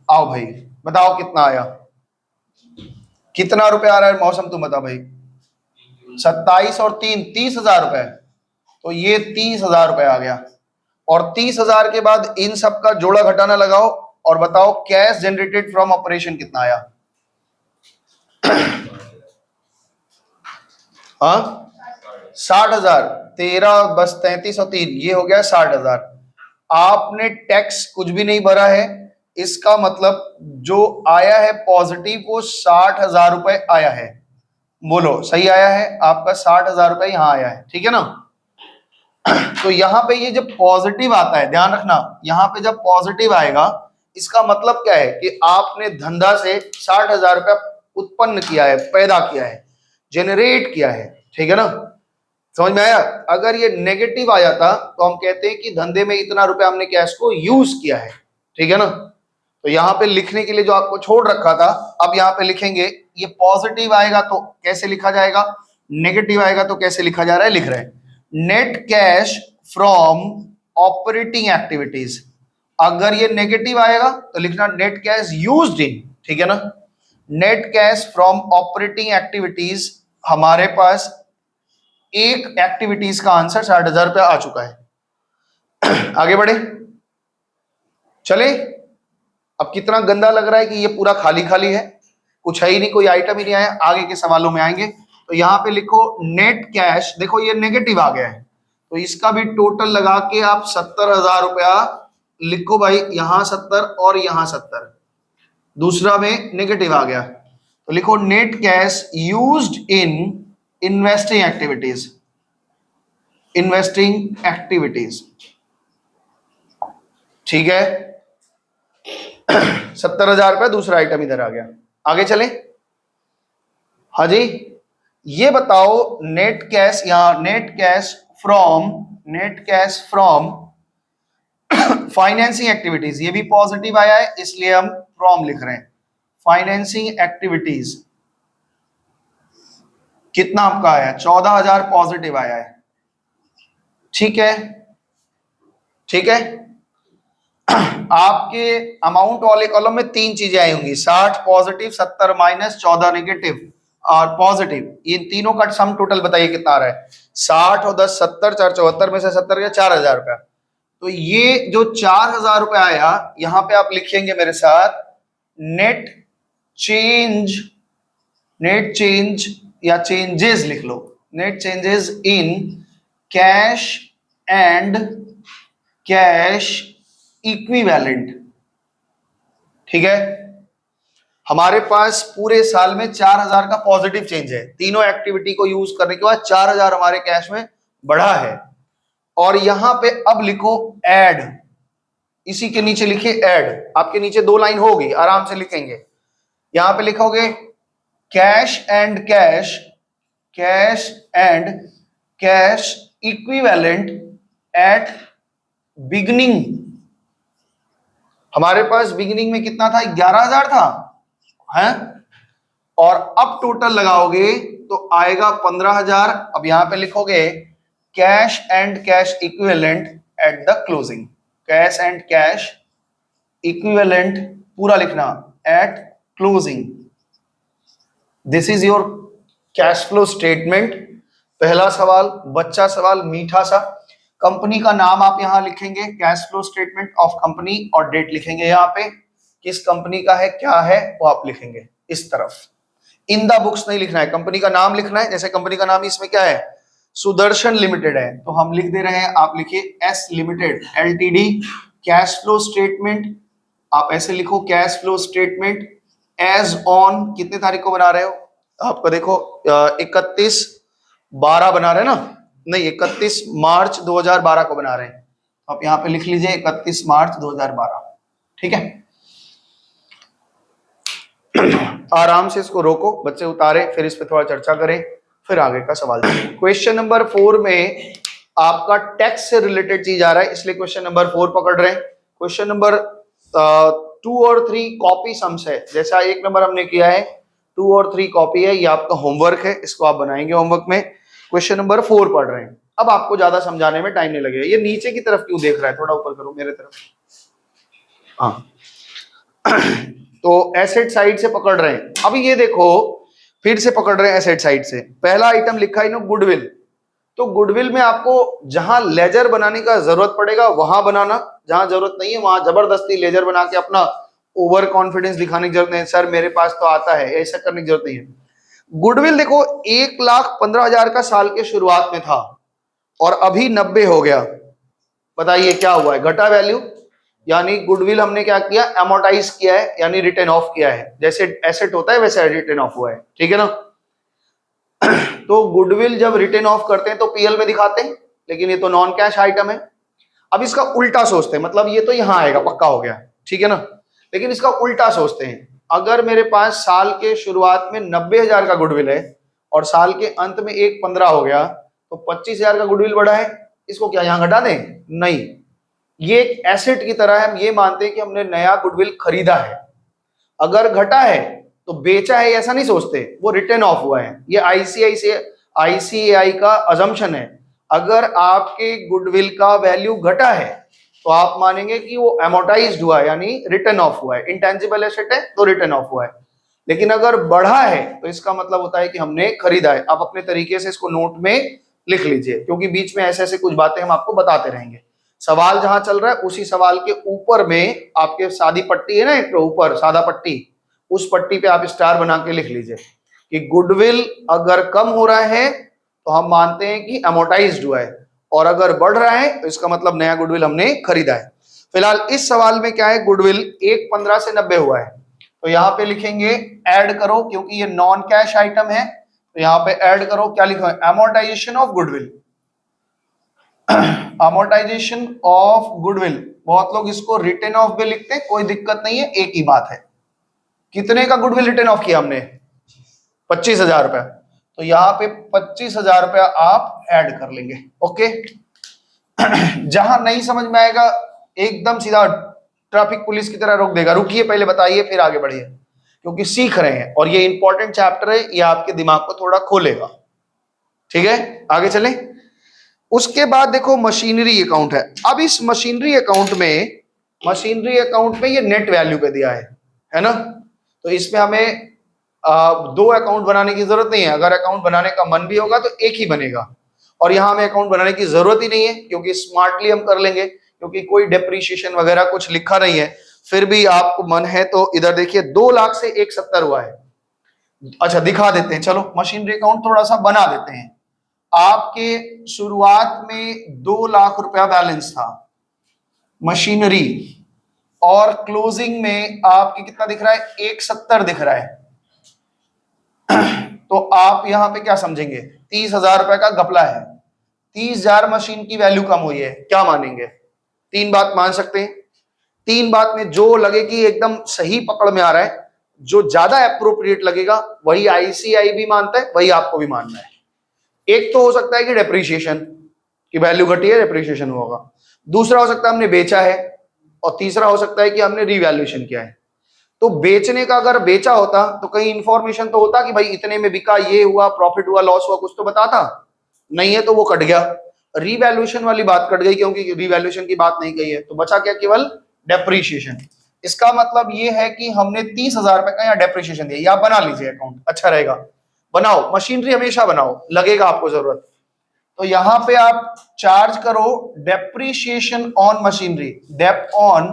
आओ भाई बताओ कितना आया, कितना रुपए आ रहा है मौसम, तुम बता भाई। 27 और 3, 30,000 रुपए। तो ये 30,000 रुपए आ गया। और 30,000 के बाद इन सब का जोड़ा घटाना लगाओ और बताओ कैश जनरेटेड फ्रॉम ऑपरेशन कितना आया। हाँ 60,000, 13 बस 33 और 3, ये हो गया 60,000। आपने टैक्स कुछ भी नहीं भरा है, इसका मतलब जो आया है पॉजिटिव वो 60,000 रुपए आया है। बोलो सही आया है आपका, 60,000 रुपए यहां आया है, ठीक है ना। तो यहां पे ये जब पॉजिटिव आता है, ध्यान रखना, यहां पे जब पॉजिटिव आएगा इसका मतलब क्या है कि आपने धंधा से 60,000 रुपया उत्पन्न किया है, पैदा किया है, जेनरेट किया है, ठीक है ना। समझ में आया। अगर ये नेगेटिव आ जाता तो हम कहते हैं कि धंधे में इतना रुपया हमने कैश को यूज किया है, ठीक है ना। तो यहाँ पे लिखने के लिए जो आपको छोड़ रखा था, अब यहाँ पे लिखेंगे। ये पॉजिटिव आएगा तो कैसे लिखा जाएगा, नेगेटिव आएगा तो कैसे लिखा जा रहा है, लिख रहे हैं net cash from operating activities. अगर ये नेगेटिव आएगा तो लिखना नेट कैश यूज्ड इन, ठीक है ना। Net cash from operating activities, हमारे पास एक एक्टिविटीज का आंसर 60,000 रुपया आ चुका है। आगे बढ़े, चले। अब कितना गंदा लग रहा है कि ये पूरा खाली खाली है, कुछ है ही नहीं, कोई आइटम ही नहीं आया। आगे के सवालों में आएंगे। तो यहां पे लिखो नेट कैश, देखो ये नेगेटिव आ गया है तो इसका भी टोटल लगा के आप 70,000 रुपया लिखो भाई, यहां 70 और यहां 70। दूसरा में नेगेटिव आ गया तो लिखो net cash used in investing activities, investing activities, ठीक है। 70,000 रुपया दूसरा आइटम इधर आ गया। आगे चले। हाँ जी, ये बताओ नेट कैश, यहां net cash from financing activities, ये भी पॉजिटिव आया है इसलिए हम फ्रॉम लिख रहे हैं। फाइनेंसिंग एक्टिविटीज कितना आपका आया, 14,000 पॉजिटिव आया है, ठीक है, ठीक है। आपके अमाउंट वाले कॉलम में 3 चीजें आई होंगी, 60 पॉजिटिव, 70 माइनस, 14 नेगेटिव और पॉजिटिव। ये तीनों का सम टोटल बताइए कितना आ रहा है। 60 और 10 70, 4 74 में से 70 गया, 4,000 रुपया। तो ये जो 4,000 रुपया आया, यहां पे आप लिखेंगे मेरे साथ नेट चेंज या चेंजेस लिख लो, net changes in cash and cash equivalent, ठीक है। हमारे पास पूरे साल में 4,000 का पॉजिटिव चेंज है, तीनों एक्टिविटी को यूज करने के बाद 4,000 हमारे कैश में बढ़ा है। और यहां पे अब लिखो ऐड, इसी के नीचे लिखे ऐड, आपके नीचे 2 लाइन होगी, आराम से लिखेंगे। यहां पे लिखोगे cash and cash equivalent at beginning. हमारे पास बिगिनिंग में कितना था, 11,000 था, है। और अब टोटल लगाओगे तो आएगा 15,000। अब यहां पे लिखोगे cash and cash equivalent at the closing, cash and cash equivalent पूरा लिखना at closing. This is your cash flow statement. पहला सवाल बच्चा सवाल, मीठा सा, कंपनी का नाम आप यहां लिखेंगे, cash flow statement of company, और डेट लिखेंगे यहाँ पे, किस कंपनी का है क्या है वो आप लिखेंगे इस तरफ। इन द बुक्स नहीं लिखना है, कंपनी का नाम लिखना है। जैसे कंपनी का नाम इसमें क्या है, सुदर्शन लिमिटेड है, तो हम लिख दे रहे हैं, आप लिखिए S limited LTD. Cash flow statement आप ऐसे लिखो, cash flow statement as on, कितने तारीख को बना रहे हो आपका, देखो 31/12 बना रहे हैं ना, नहीं 31 मार्च 2012 को बना रहे हैं, आप यहाँ पे लिख लीजिए 31 मार्च 2012। ठीक है, आराम से इसको रोको, बच्चे उतारे, फिर इस पे थोड़ा चर्चा करें, फिर आगे का सवाल। क्वेश्चन नंबर 4 में आपका टैक्स से रिलेटेड चीज आ रहा है, इसलिए क्वेश्चन नंबर 4 पकड़ रहे हैं। क्वेश्चन नंबर 2 और 3 कॉपी सम्स है, जैसा 1 नंबर हमने किया है, 2 और 3 कॉपी है, ये आपका होमवर्क है, इसको आप बनाएंगे होमवर्क में। क्वेश्चन नंबर 4 पढ़ रहे हैं, अब आपको ज्यादा समझाने में टाइम नहीं लगेगा। ये नीचे की तरफ क्यों देख रहा है, थोड़ा ऊपर करो मेरे तरफ, हाँ। तो एसेट साइड से पकड़ रहे हैं, अभी ये देखो फिर से पकड़ रहे हैं एसेट साइड से। पहला आइटम लिखा है ना गुडविल, तो गुडविल में आपको जहां लेजर बनाने का जरूरत पड़ेगा वहां बनाना, जहां जरूरत नहीं है वहां जबरदस्ती लेजर बना के अपना ओवर कॉन्फिडेंस दिखाने की जरूरत नहीं, सर मेरे पास तो आता है, ऐसा करने की जरूरत नहीं है। गुडविल देखो 1,15,000 का साल के शुरुआत में था और अभी 90 हो गया, बताइए क्या हुआ है, घटा वैल्यू, यानी गुडविल हमने क्या किया, एमोर्टाइज किया है, यानी रिटर्न ऑफ किया है, जैसे एसेट होता है वैसे रिटर्न ऑफ हुआ है। ठीक है ना, तो गुडविल जब रिटर्न ऑफ करते हैं तो पीएल में दिखाते हैं, लेकिन ये तो नॉन कैश आइटम है। अब इसका उल्टा सोचते हैं, मतलब ये तो यहां आएगा पक्का हो गया, ठीक है ना, लेकिन इसका उल्टा सोचते हैं, अगर मेरे पास साल के शुरुआत में 90,000 का गुडविल है और साल के अंत में 1,15 हो गया, तो 25,000 का गुडविल बढ़ा है, इसको क्या यहां घटा दें, नहीं, ये एक एसेट की तरह है, हम ये मानते हैं कि हमने नया गुडविल खरीदा है। अगर घटा है तो बेचा है ऐसा नहीं सोचते, वो रिटर्न ऑफ हुआ है, ये आईसीएआई का अजम्पशन है। अगर आपके गुडविल का वैल्यू घटा है तो आप मानेंगे कि वो एमोर्टाइज्ड हुआ है, यानी रिटर्न ऑफ हुआ है, इंटेंजिबल एसेट है तो रिटर्न ऑफ हुआ है। लेकिन अगर बढ़ा है तो इसका मतलब होता है कि हमने खरीदा है। आप अपने तरीके से इसको नोट में लिख लीजिए, क्योंकि बीच में ऐसे ऐसे कुछ बातें हम आपको बताते रहेंगे। सवाल जहां चल रहा है उसी सवाल के ऊपर में आपके सादी पट्टी है ना, एक ऊपर सादा पट्टी, उस पट्टी पे आप स्टार बना के लिख लीजिए कि गुडविल अगर कम हो रहा है तो हम मानते हैं कि अमोर्टाइज्ड हुआ है, और अगर बढ़ रहा है तो इसका मतलब नया गुडविल हमने खरीदा है। फिलहाल इस सवाल में क्या है, गुडविल 1,15 से 90 हुआ है, तो यहाँ पे लिखेंगे ऐड करो, क्योंकि ये नॉन कैश आइटम है, तो यहाँ पे ऐड करो, क्या लिखो, amortisation of goodwill. Amortisation of goodwill, बहुत लोग इसको रिटर्न ऑफ भी लिखते हैं, कोई दिक्कत नहीं है, एक ही बात है। कितने का गुडविल रिटर्न ऑफ किया हमने, 25,000 रुपया, तो यहाँ पे 25,000 रुपया आप ऐड कर लेंगे। ओके, जहां नहीं समझ में आएगा एकदम सीधा ट्रैफिक पुलिस की तरह रोक देगा, रुकिए पहले बताइए फिर आगे बढ़िए, क्योंकि सीख रहे हैं और ये इंपॉर्टेंट चैप्टर है, ये आपके दिमाग को थोड़ा खोलेगा। ठीक है, आगे चलें। उसके बाद देखो मशीनरी अकाउंट है। अब इस मशीनरी अकाउंट में ये नेट वैल्यू पे दिया है ना, तो इसमें हमें 2 अकाउंट बनाने की जरूरत नहीं है। अगर अकाउंट बनाने का मन भी होगा तो एक ही बनेगा, और यहां हमें अकाउंट बनाने की जरूरत ही नहीं है, क्योंकि स्मार्टली हम कर लेंगे, क्योंकि कोई डेप्रीशिएशन वगैरह कुछ लिखा नहीं है। फिर भी आपको मन है तो इधर देखिए 2 लाख से 1,70 हुआ है। अच्छा दिखा देते हैं, चलो मशीनरी अकाउंट थोड़ा सा बना देते हैं। आपके शुरुआत में 2 लाख रुपया बैलेंस था मशीनरी, और क्लोजिंग में आपके कितना दिख रहा है, 1,70 दिख रहा है। तो आप यहां पे क्या समझेंगे, 30,000 रुपए का घपला है, 30,000 मशीन की वैल्यू कम हुई है, क्या मानेंगे, 3 बात मान सकते हैं। 3 बात में जो लगे कि एकदम सही पकड़ में आ रहा है, जो ज्यादा एप्रोप्रिएट लगेगा वही आईसीआई भी मानता है, वही आपको भी मानना है। एक तो हो सकता है कि डेप्रीशिएशन की वैल्यू घटी है, डेप्रीशिएशन होगा। दूसरा हो सकता है हमने बेचा है, और तीसरा हो सकता है कि हमने रीवैल्यूएशन किया है। तो बेचने का अगर बेचा होता तो कहीं इंफॉर्मेशन तो होता कि भाई इतने में बिका, ये हुआ, प्रॉफिट हुआ, लॉस हुआ, कुछ तो बताता, नहीं है तो वो कट गया। रीवैल्यूएशन वाली बात कट गई, क्योंकि रीवैल्यूएशन की बात नहीं कही है, तो बचा क्या, केवल डेप्रीशिएशन। इसका मतलब ये है कि हमने 30,000 रुपए का यहाँ डेप्रीशिएशन दिया। या बना लीजिए अकाउंट, अच्छा रहेगा, बनाओ, मशीनरी हमेशा बनाओ, लगेगा आपको जरूरत। तो यहां पे आप चार्ज करो depreciation on machinery, dep on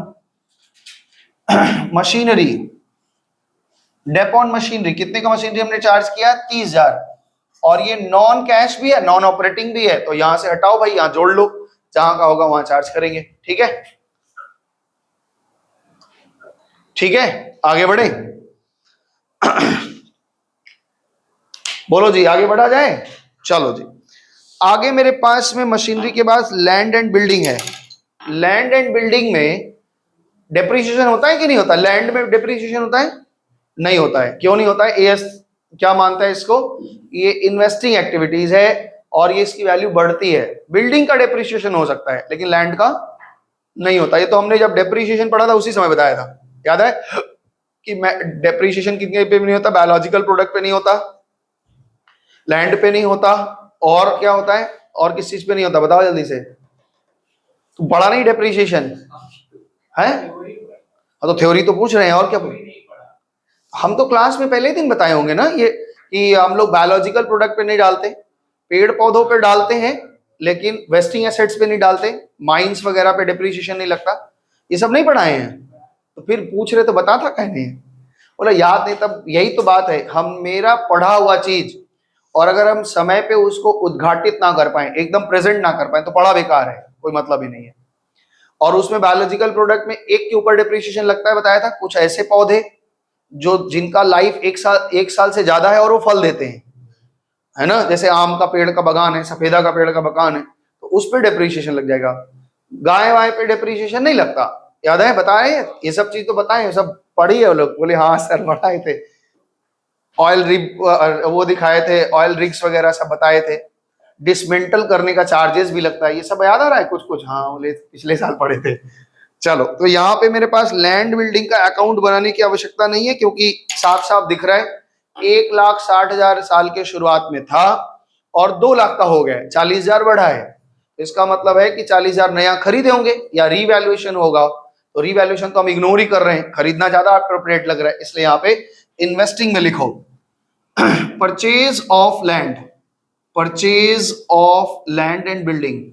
machinery, dep on machinery. कितने का मशीनरी हमने चार्ज किया? 30,000। और ये नॉन कैश भी है, नॉन ऑपरेटिंग भी है, तो यहां से हटाओ भाई, यहां जोड़ लो, जहां का होगा वहां चार्ज करेंगे। ठीक है, ठीक है, आगे बढ़े। बोलो जी, आगे बढ़ा जाए। चलो जी, आगे मेरे पास में मशीनरी के पास लैंड एंड बिल्डिंग है। लैंड एंड बिल्डिंग में डेप्रिसिएशन होता है कि नहीं होता? लैंड में डेप्रिसिएशन होता है? नहीं होता है। क्यों नहीं होता है? एएस क्या मानता है इसको? ये इन्वेस्टिंग एक्टिविटीज है और ये इसकी वैल्यू बढ़ती है। बिल्डिंग का डेप्रिसिएशन हो सकता है लेकिन लैंड का नहीं होता। ये तो हमने जब डेप्रिसिएशन पढ़ा था उसी समय बताया था, याद है कि मैं डेप्रिसिएशन कितने पे नहीं होता? बायोलॉजिकल प्रोडक्ट पे नहीं होता, लैंड पे नहीं होता, और क्या होता है? और किस चीज पे नहीं होता? बताओ जल्दी से। तुम पढ़ा नहीं डेप्रिसिएशन है? हाँ, तो थ्योरी तो पूछ रहे हैं, और क्या? हम तो क्लास में पहले ही दिन बताए होंगे ना ये, कि हम लोग बायोलॉजिकल प्रोडक्ट पे नहीं डालते, पेड़ पौधों पे डालते हैं, लेकिन वेस्टिंग एसेट्स पे नहीं डालते, माइंस वगैरह पे डेप्रिसिएशन नहीं लगता। ये सब नहीं पढ़ाए हैं? तो फिर पूछ रहे तो बता था कहने। बोला याद नहीं, तब यही तो बात है, हम मेरा पढ़ा हुआ चीज और अगर हम समय पे उसको उद्घाटित ना कर पाए, एकदम प्रेजेंट ना कर पाए, तो पढ़ा बेकार है, कोई मतलब ही नहीं है। और उसमें बायोलॉजिकल प्रोडक्ट में एक के ऊपर डेप्रिसिएशन लगता है, बताया था। कुछ ऐसे पौधे जो जिनका लाइफ एक साल से ज्यादा है और वो फल देते हैं, है ना, जैसे आम का पेड़ का बगान है, सफेदा का पेड़ का बगान है, तो उस पर डेप्रिसिएशन लग जाएगा। गाय वाय पे डेप्रिसिएशन नहीं लगता, याद है? बताए ये सब चीज तो बताए, सब पढ़ी है वो लोग। बोले हाँ सर पढ़ाए थे। ऑयल रिग वो दिखाए थे, ऑयल रिग्स वगैरह सब बताए थे। डिसमेंटल करने का चार्जेस भी लगता है, ये सब याद आ रहा है कुछ कुछ? हाँ, बोले पिछले साल पढ़े थे। चलो, तो यहाँ पे मेरे पास लैंड बिल्डिंग का अकाउंट बनाने की आवश्यकता नहीं है, क्योंकि साफ साफ दिख रहा है 1,60,000 साल के शुरुआत में था और 2 लाख का हो गया, 40,000 बढ़ा है। इसका मतलब है कि 40,000 नया खरीदे होंगे या रीवैल्यूएशन होगा। तो रीवैल्यूएशन तो हम इग्नोर ही कर रहे हैं, खरीदना ज्यादा अप्रोप्रिएट लग रहा है, इसलिए यहाँ पे इन्वेस्टिंग में लिखो purchase of land, purchase of land and building.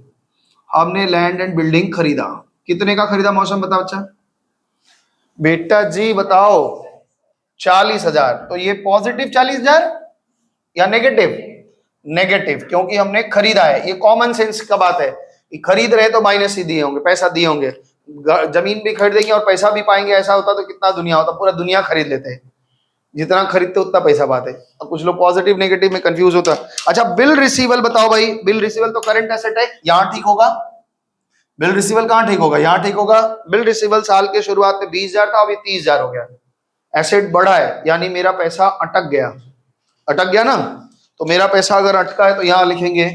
हमने लैंड एंड बिल्डिंग खरीदा, कितने का खरीदा? मौसम बताओ अच्छा। बेटा जी बताओ। 40,000। तो ये पॉजिटिव 40,000 या नेगेटिव? नेगेटिव, क्योंकि हमने खरीदा है। ये कॉमन सेंस का बात है कि खरीद रहे तो माइनस ही दिए होंगे, पैसा दिए होंगे। जमीन भी खरीदेंगे और पैसा भी पाएंगे, ऐसा होता तो कितना दुनिया होता, पूरा दुनिया खरीद लेते हैं। जितना खरीदते उतना पैसा पाते। अब कुछ लोग पॉजिटिव नेगेटिव में कंफ्यूज होता है। अच्छा, बिल रिसीवल बताओ भाई। बिल रिसीवल तो करंट एसेट है, यहां ठीक होगा। बिल रिसीवल कहां ठीक होगा? यहां ठीक होगा। बिल रिसीवल साल के शुरुआत में 20,000 था, अभी 30,000 हो गया। एसेट बढ़ा है, यानी मेरा पैसा अटक गया। अटक गया ना? तो मेरा पैसा अगर अटका है तो यहां लिखेंगे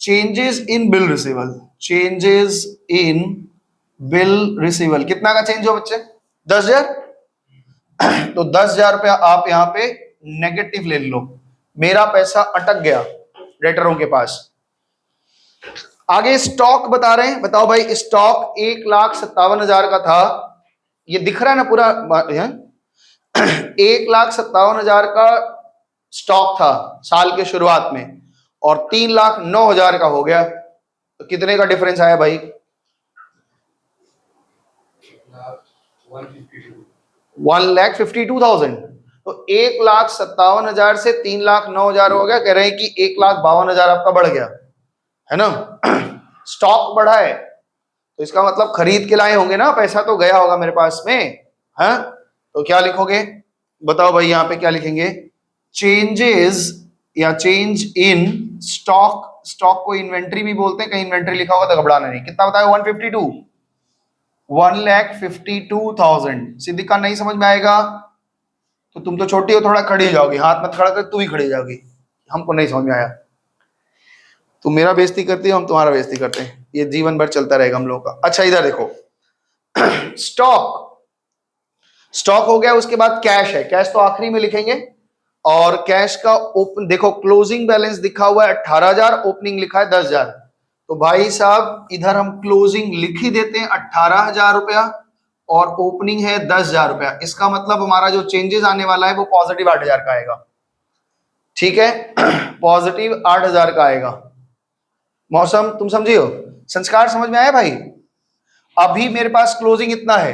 changes in bill रिसीवल। Changes in bill रिसीवल कितना का चेंज हो बच्चे? 10,000। तो 10,000 रुपया आप यहां पे नेगेटिव ले लो, मेरा पैसा अटक गया डेटरों के पास। आगे स्टॉक बता रहे हैं, बताओ भाई। स्टॉक 1,57,000 का था, ये दिख रहा है ना पूरा? 1,57,000 का स्टॉक था साल के शुरुआत में और 3,09,000 का हो गया। तो कितने का डिफरेंस आया भाई? 1,52,000। तो 1,57,000 से 3,09,000 हो गया। कह रहे हैं कि 1,52,000 आपका बढ़ गया, है ना? स्टॉक बढ़ा है तो इसका मतलब खरीद के लाए होंगे ना, पैसा तो गया होगा मेरे पास में, है? तो क्या लिखोगे बताओ भाई? यहां पे क्या लिखेंगे? चेंजेस या चेंज इन स्टॉक। स्टॉक को इन्वेंट्री भी बोलते हैं, कहीं इन्वेंट्री लिखा होगा तो घबराना नहीं। कितना बताया? 152। 1,52,000। सिद्धिका नहीं समझ में आएगा तो तुम तो छोटी हो, थोड़ा खड़ी हो जाओगी, हाथ मत खड़ा कर, तू ही खड़ी हो जाओगी। हमको नहीं समझ में आया, तुम मेरा बेइज्जती करती हो, हम तुम्हारा बेइज्जती करते हैं, ये जीवन भर चलता रहेगा हम लोगों का। अच्छा इधर देखो स्टॉक, स्टॉक हो गया। उसके बाद कैश है, कैश तो आखिरी में लिखेंगे। और कैश का ओपन देखो, क्लोजिंग बैलेंस दिखा हुआ है 18,000, ओपनिंग लिखा है 10,000। तो भाई साहब इधर हम क्लोजिंग लिख ही देते हैं 18,000 रुपया और ओपनिंग है 10,000 रुपया। इसका मतलब हमारा जो चेंजेस आने वाला है वो पॉजिटिव 8,000 का आएगा। ठीक है, पॉजिटिव 8,000 का आएगा। मौसम तुम समझी हो, संस्कार समझ में आया भाई। अभी मेरे पास क्लोजिंग इतना है,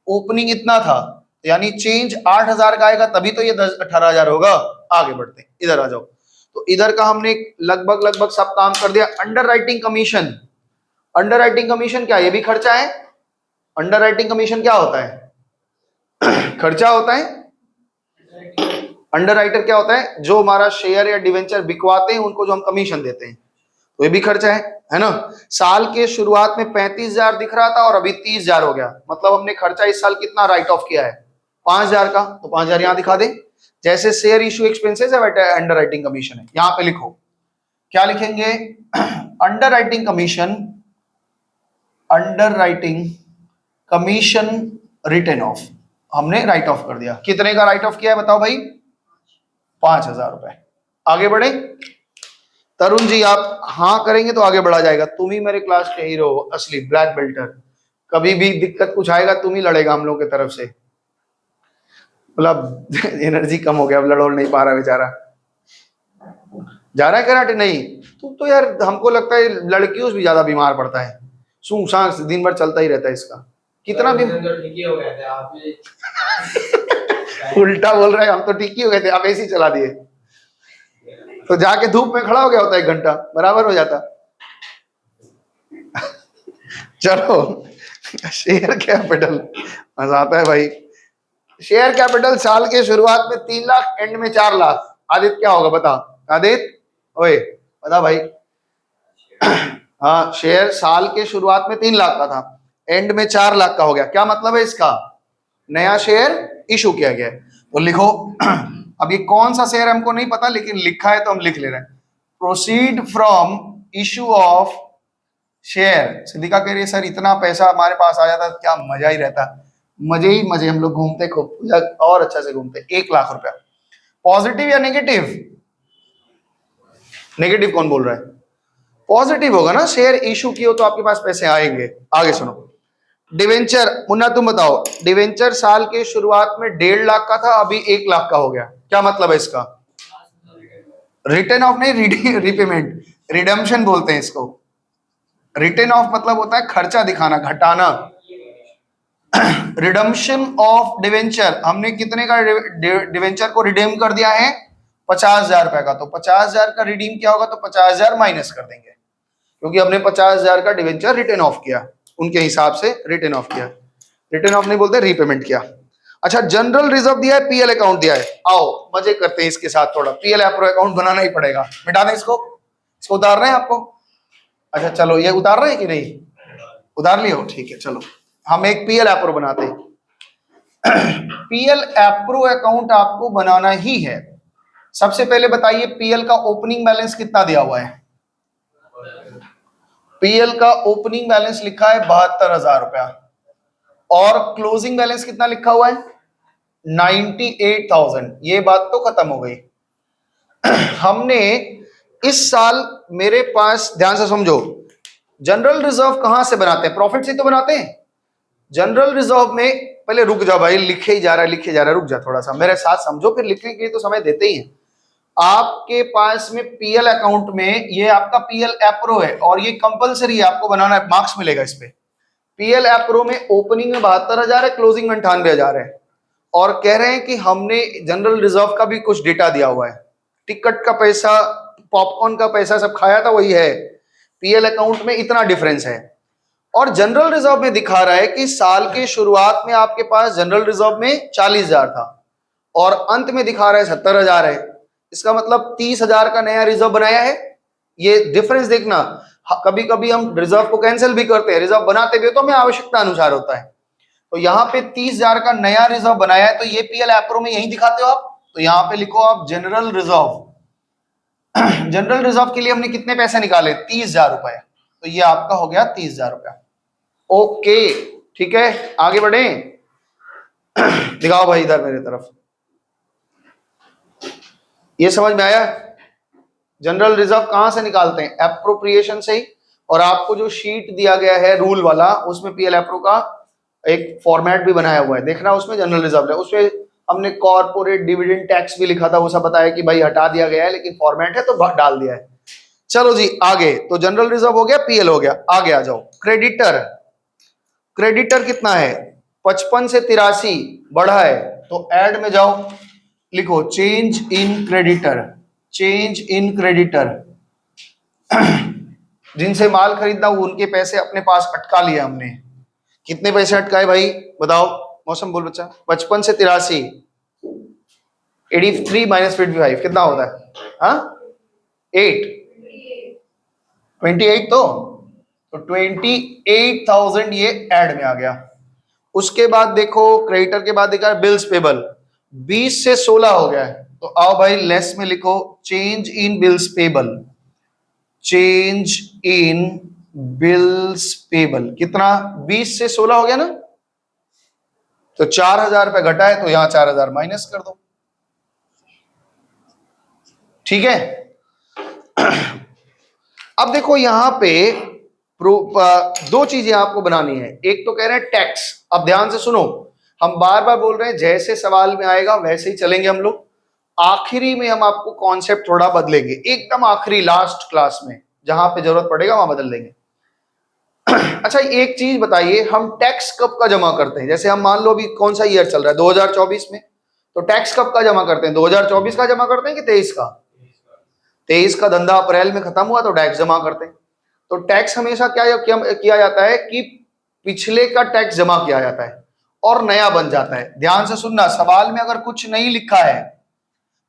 ओपनिंग इतना था, यानी चेंज 8,000 का आएगा तभी तो ये 18,000 होगा। आगे बढ़ते हैं, इधर आ जाओ। तो इधर का हमने लगभग लगभग सब काम कर दिया। Under writing commission, under writing commission क्या, ये भी खर्चा है। अंडर राइटिंग कमीशन क्या होता है? खर्चा होता है। अंडर राइटर क्या होता है? जो हमारा शेयर या डिवेंचर बिकवाते हैं उनको जो हम कमीशन देते हैं, तो ये भी खर्चा है ना। साल के शुरुआत में 35,000 दिख रहा था और अभी 30,000 हो गया, मतलब हमने खर्चा इस साल कितना राइट ऑफ किया है? 5,000 का। तो 5,000 यहां दिखा दे, जैसे शेयर इशू एक्सपेंसेस है अंडर राइटिंग कमीशन है। यहां पे लिखो, क्या लिखेंगे? Under writing commission, under writing commission return of, हमने राइट ऑफ कर दिया। कितने का राइट ऑफ किया है बताओ भाई? 5,000 रुपए। आगे बढ़े तरुण जी, आप हाँ करेंगे तो आगे बढ़ा जाएगा। तुम ही मेरे क्लास के हीरो हो, असली ब्लैक बेल्टर। कभी भी दिक्कत कुछ आएगा तुम ही लड़ेगा हम लोग की तरफ से। मतलब एनर्जी कम हो गया, अब लड़ोड़ नहीं पा रहा बेचारा। जा रहा है कराटे? नहीं, तुम तो यार हमको लगता है लड़कियों से भी ज्यादा बीमार पड़ता है। सूं सांस दिन भर चलता ही रहता है इसका। कितना भी उल्टा बोल रहा है, हम तो ठीक ही हो गए थे, आप ऐसे ही चला दिए। तो जाके धूप में खड़ा हो गया होता 1 घंटा, बराबर हो जाता। चलो, शेयर कैपिटल मजा आता है भाई। शेयर कैपिटल साल के शुरुआत में 3 लाख, एंड में 4 लाख। आदित्य क्या होगा बता? आदित्य ओए बता भाई। हाँ, शेयर साल के शुरुआत में 3 लाख का था, एंड में 4 लाख का हो गया। क्या मतलब है इसका? नया शेयर इशू किया गया है। तो लिखो, अब ये कौन सा शेयर हमको नहीं पता, लेकिन लिखा है तो हम लिख ले रहे हैं। Proceed from issue of share. Siddhika कह रही है सर इतना पैसा हमारे पास आ जाता क्या मजा ही रहता। मजे ही मजे, हम लोग घूमते खूब और अच्छा से घूमते। 1 लाख रुपया पॉजिटिव या नेगेटिव? नेगेटिव कौन बोल रहा है? पॉजिटिव होगा ना, शेयर इशू की हो तो आपके पास पैसे आएंगे। आगे सुनो, डिवेंचर, मुन्ना तुम बताओ। डिवेंचर साल के शुरुआत में 1.5 लाख का था, अभी 1 लाख का हो गया। क्या मतलब है इसका? रिटर्न ऑफ नहीं, रिपेमेंट, रिडम्पशन बोलते हैं इसको। रिटर्न ऑफ मतलब होता है खर्चा दिखाना, घटाना। रिडम्पशन ऑफ डिवेंचर, हमने कितने का डिवेंचर को रिडीम कर दिया है? 50,000 रुपए का। तो 50,000 का रिडीम क्या होगा? तो 50,000 माइनस कर देंगे, क्योंकि हमने 50,000 का डिवेंचर रिटर्न ऑफ किया, उनके हिसाब से रिटर्न ऑफ किया। रिटर्न ऑफ नहीं बोलते, रीपेमेंट किया। अच्छा, जनरल रिजर्व दिया है, पीएल अकाउंट दिया है। आओ मजे करते हैं इसके साथ थोड़ा। पीएल एप्रो अकाउंट बनाना ही पड़ेगा, मिटा दें इसको। इसको उतार रहे हैं आपको? अच्छा चलो, ये उतार रहे हैं कि नहीं? उतार लियो, ठीक है। चलो हम एक पीएल एप्रो बनाते हैं। पीएल एप्रो अकाउंट आपको बनाना ही है। सबसे पहले बताइए पीएल का ओपनिंग बैलेंस कितना दिया हुआ है? पीएल का ओपनिंग बैलेंस लिखा है 72,000 रुपया, और क्लोजिंग बैलेंस कितना लिखा हुआ है? 98,000। ये बात तो खत्म हो गई। हमने इस साल, मेरे पास ध्यान से समझो, जनरल रिजर्व कहां से बनाते हैं? प्रॉफिट से तो बनाते हैं। जनरल रिजर्व में, पहले रुक जा भाई, लिखे ही जा रहा है लिखे जा रहा है, रुक जा थोड़ा सा मेरे साथ समझो, फिर लिखने के लिए तो समय देते ही हैं। आपके पास में पीएल अकाउंट में, ये आपका पीएल एप्रो है और ये कंपलसरी है, आपको बनाना है, मार्क्स मिलेगा इस पे। पीएल एप्रो में ओपनिंग में 72,000 है, क्लोजिंग में 98,000 है, और कह रहे हैं कि हमने जनरल रिजर्व का भी कुछ डेटा दिया हुआ है। टिकट का पैसा, पॉपकॉर्न का पैसा सब खाया था वही है। पीएल अकाउंट में इतना डिफरेंस है, और जनरल रिजर्व में दिखा रहा है कि साल के शुरुआत में आपके पास जनरल रिजर्व में 40,000 था और अंत में दिखा रहा है 70,000 है। इसका मतलब 30,000 का नया रिजर्व बनाया है। ये डिफरेंस देखना, कभी कभी हम रिजर्व को कैंसिल भी करते हैं, रिजर्व बनाते भी तो हमें आवश्यकता अनुसार होता है। तो यहाँ पे 30,000 का नया रिजर्व बनाया है, तो ये पीएल एप्रो में यही दिखाते हो आप। तो यहाँ पे लिखो आप जनरल रिजर्व। जनरल रिजर्व के लिए हमने कितने पैसे निकाले? 30,000 रुपए। तो ये आपका हो गया 30,000 रुपया। ओके ठीक है, आगे बढ़े। दिखाओ भाई इधर मेरे तरफ, ये समझ में आया? जनरल रिजर्व कहां से निकालते हैं? एप्रोप्रिएशन से ही। और आपको जो शीट दिया गया है रूल वाला, उसमें पीएल एप्रो का एक फॉर्मेट भी बनाया हुआ है, देखना उसमें जनरल रिजर्व है। उसमें हमने कॉर्पोरेट डिविडेंड टैक्स भी लिखा था, वो सब बताया कि भाई हटा दिया गया है, लेकिन फॉर्मेट है तो डाल दिया है। चलो जी आगे, तो जनरल रिजर्व हो गया, पीएल हो गया, आगे आ जाओ। क्रेडिटर, क्रेडिटर कितना है, 55 से 83 बढ़ा है, तो ऐड में जाओ, लिखो change in creditor, change in creditor. जिनसे माल खरीदना उनके पैसे अपने पास अटका लिए हमने। कितने पैसे अटकाए भाई बताओ, मौसम बोल बच्चा। 55 से 83, 83 माइनस 55 कितना होता है, हाँ 8, 28 तो 28,000 ये ऐड में आ गया। उसके बाद देखो क्रेडिटर के बाद देखा बिल्स पेबल, 20 से 16 हो गया है, तो आओ भाई लेस में लिखो change in bills payable, change in bills payable कितना, 20 से 16 हो गया ना, तो 4,000 रुपए घटा है, तो यहां 4,000 माइनस कर दो, ठीक है। अब देखो यहां पे दो चीजें आपको बनानी है, एक तो कह रहे हैं टैक्स। अब ध्यान से सुनो, हम बार बार बोल रहे हैं जैसे सवाल में आएगा वैसे ही चलेंगे हम लोग। आखिरी में हम आपको कॉन्सेप्ट थोड़ा बदलेंगे, एकदम आखिरी लास्ट क्लास में जहां पे जरूरत पड़ेगा वहां बदल देंगे। अच्छा एक चीज बताइए, हम टैक्स कब का जमा करते हैं, जैसे हम मान लो अभी कौन सा ईयर चल रहा है 2024 में, तो टैक्स कब का जमा करते हैं, 2024 का जमा करते हैं कि 23 का, 23 का धंधा अप्रैल में खत्म हुआ तो टैक्स जमा करते हैं। तो टैक्स हमेशा क्या किया जाता है कि पिछले का टैक्स जमा किया जाता है और नया बन जाता है। ध्यान से सुनना, सवाल में अगर कुछ नहीं लिखा है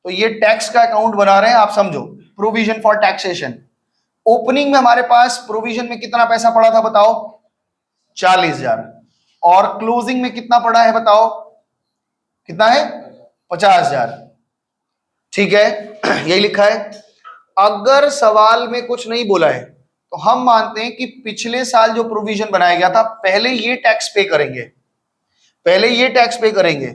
तो ये टैक्स का अकाउंट बना रहे हैं, आप समझो प्रोविजन फॉर टैक्सेशन। ओपनिंग में हमारे पास प्रोविजन में कितना पैसा पड़ा था बताओ, 40,000, और क्लोजिंग में कितना पड़ा है बताओ, कितना है, 50,000, ठीक है। यही लिखा है। अगर सवाल में कुछ नहीं बोला है तो हम मानते हैं कि पिछले साल जो प्रोविजन बनाया गया था पहले ये टैक्स पे करेंगे, पहले ये टैक्स पे करेंगे,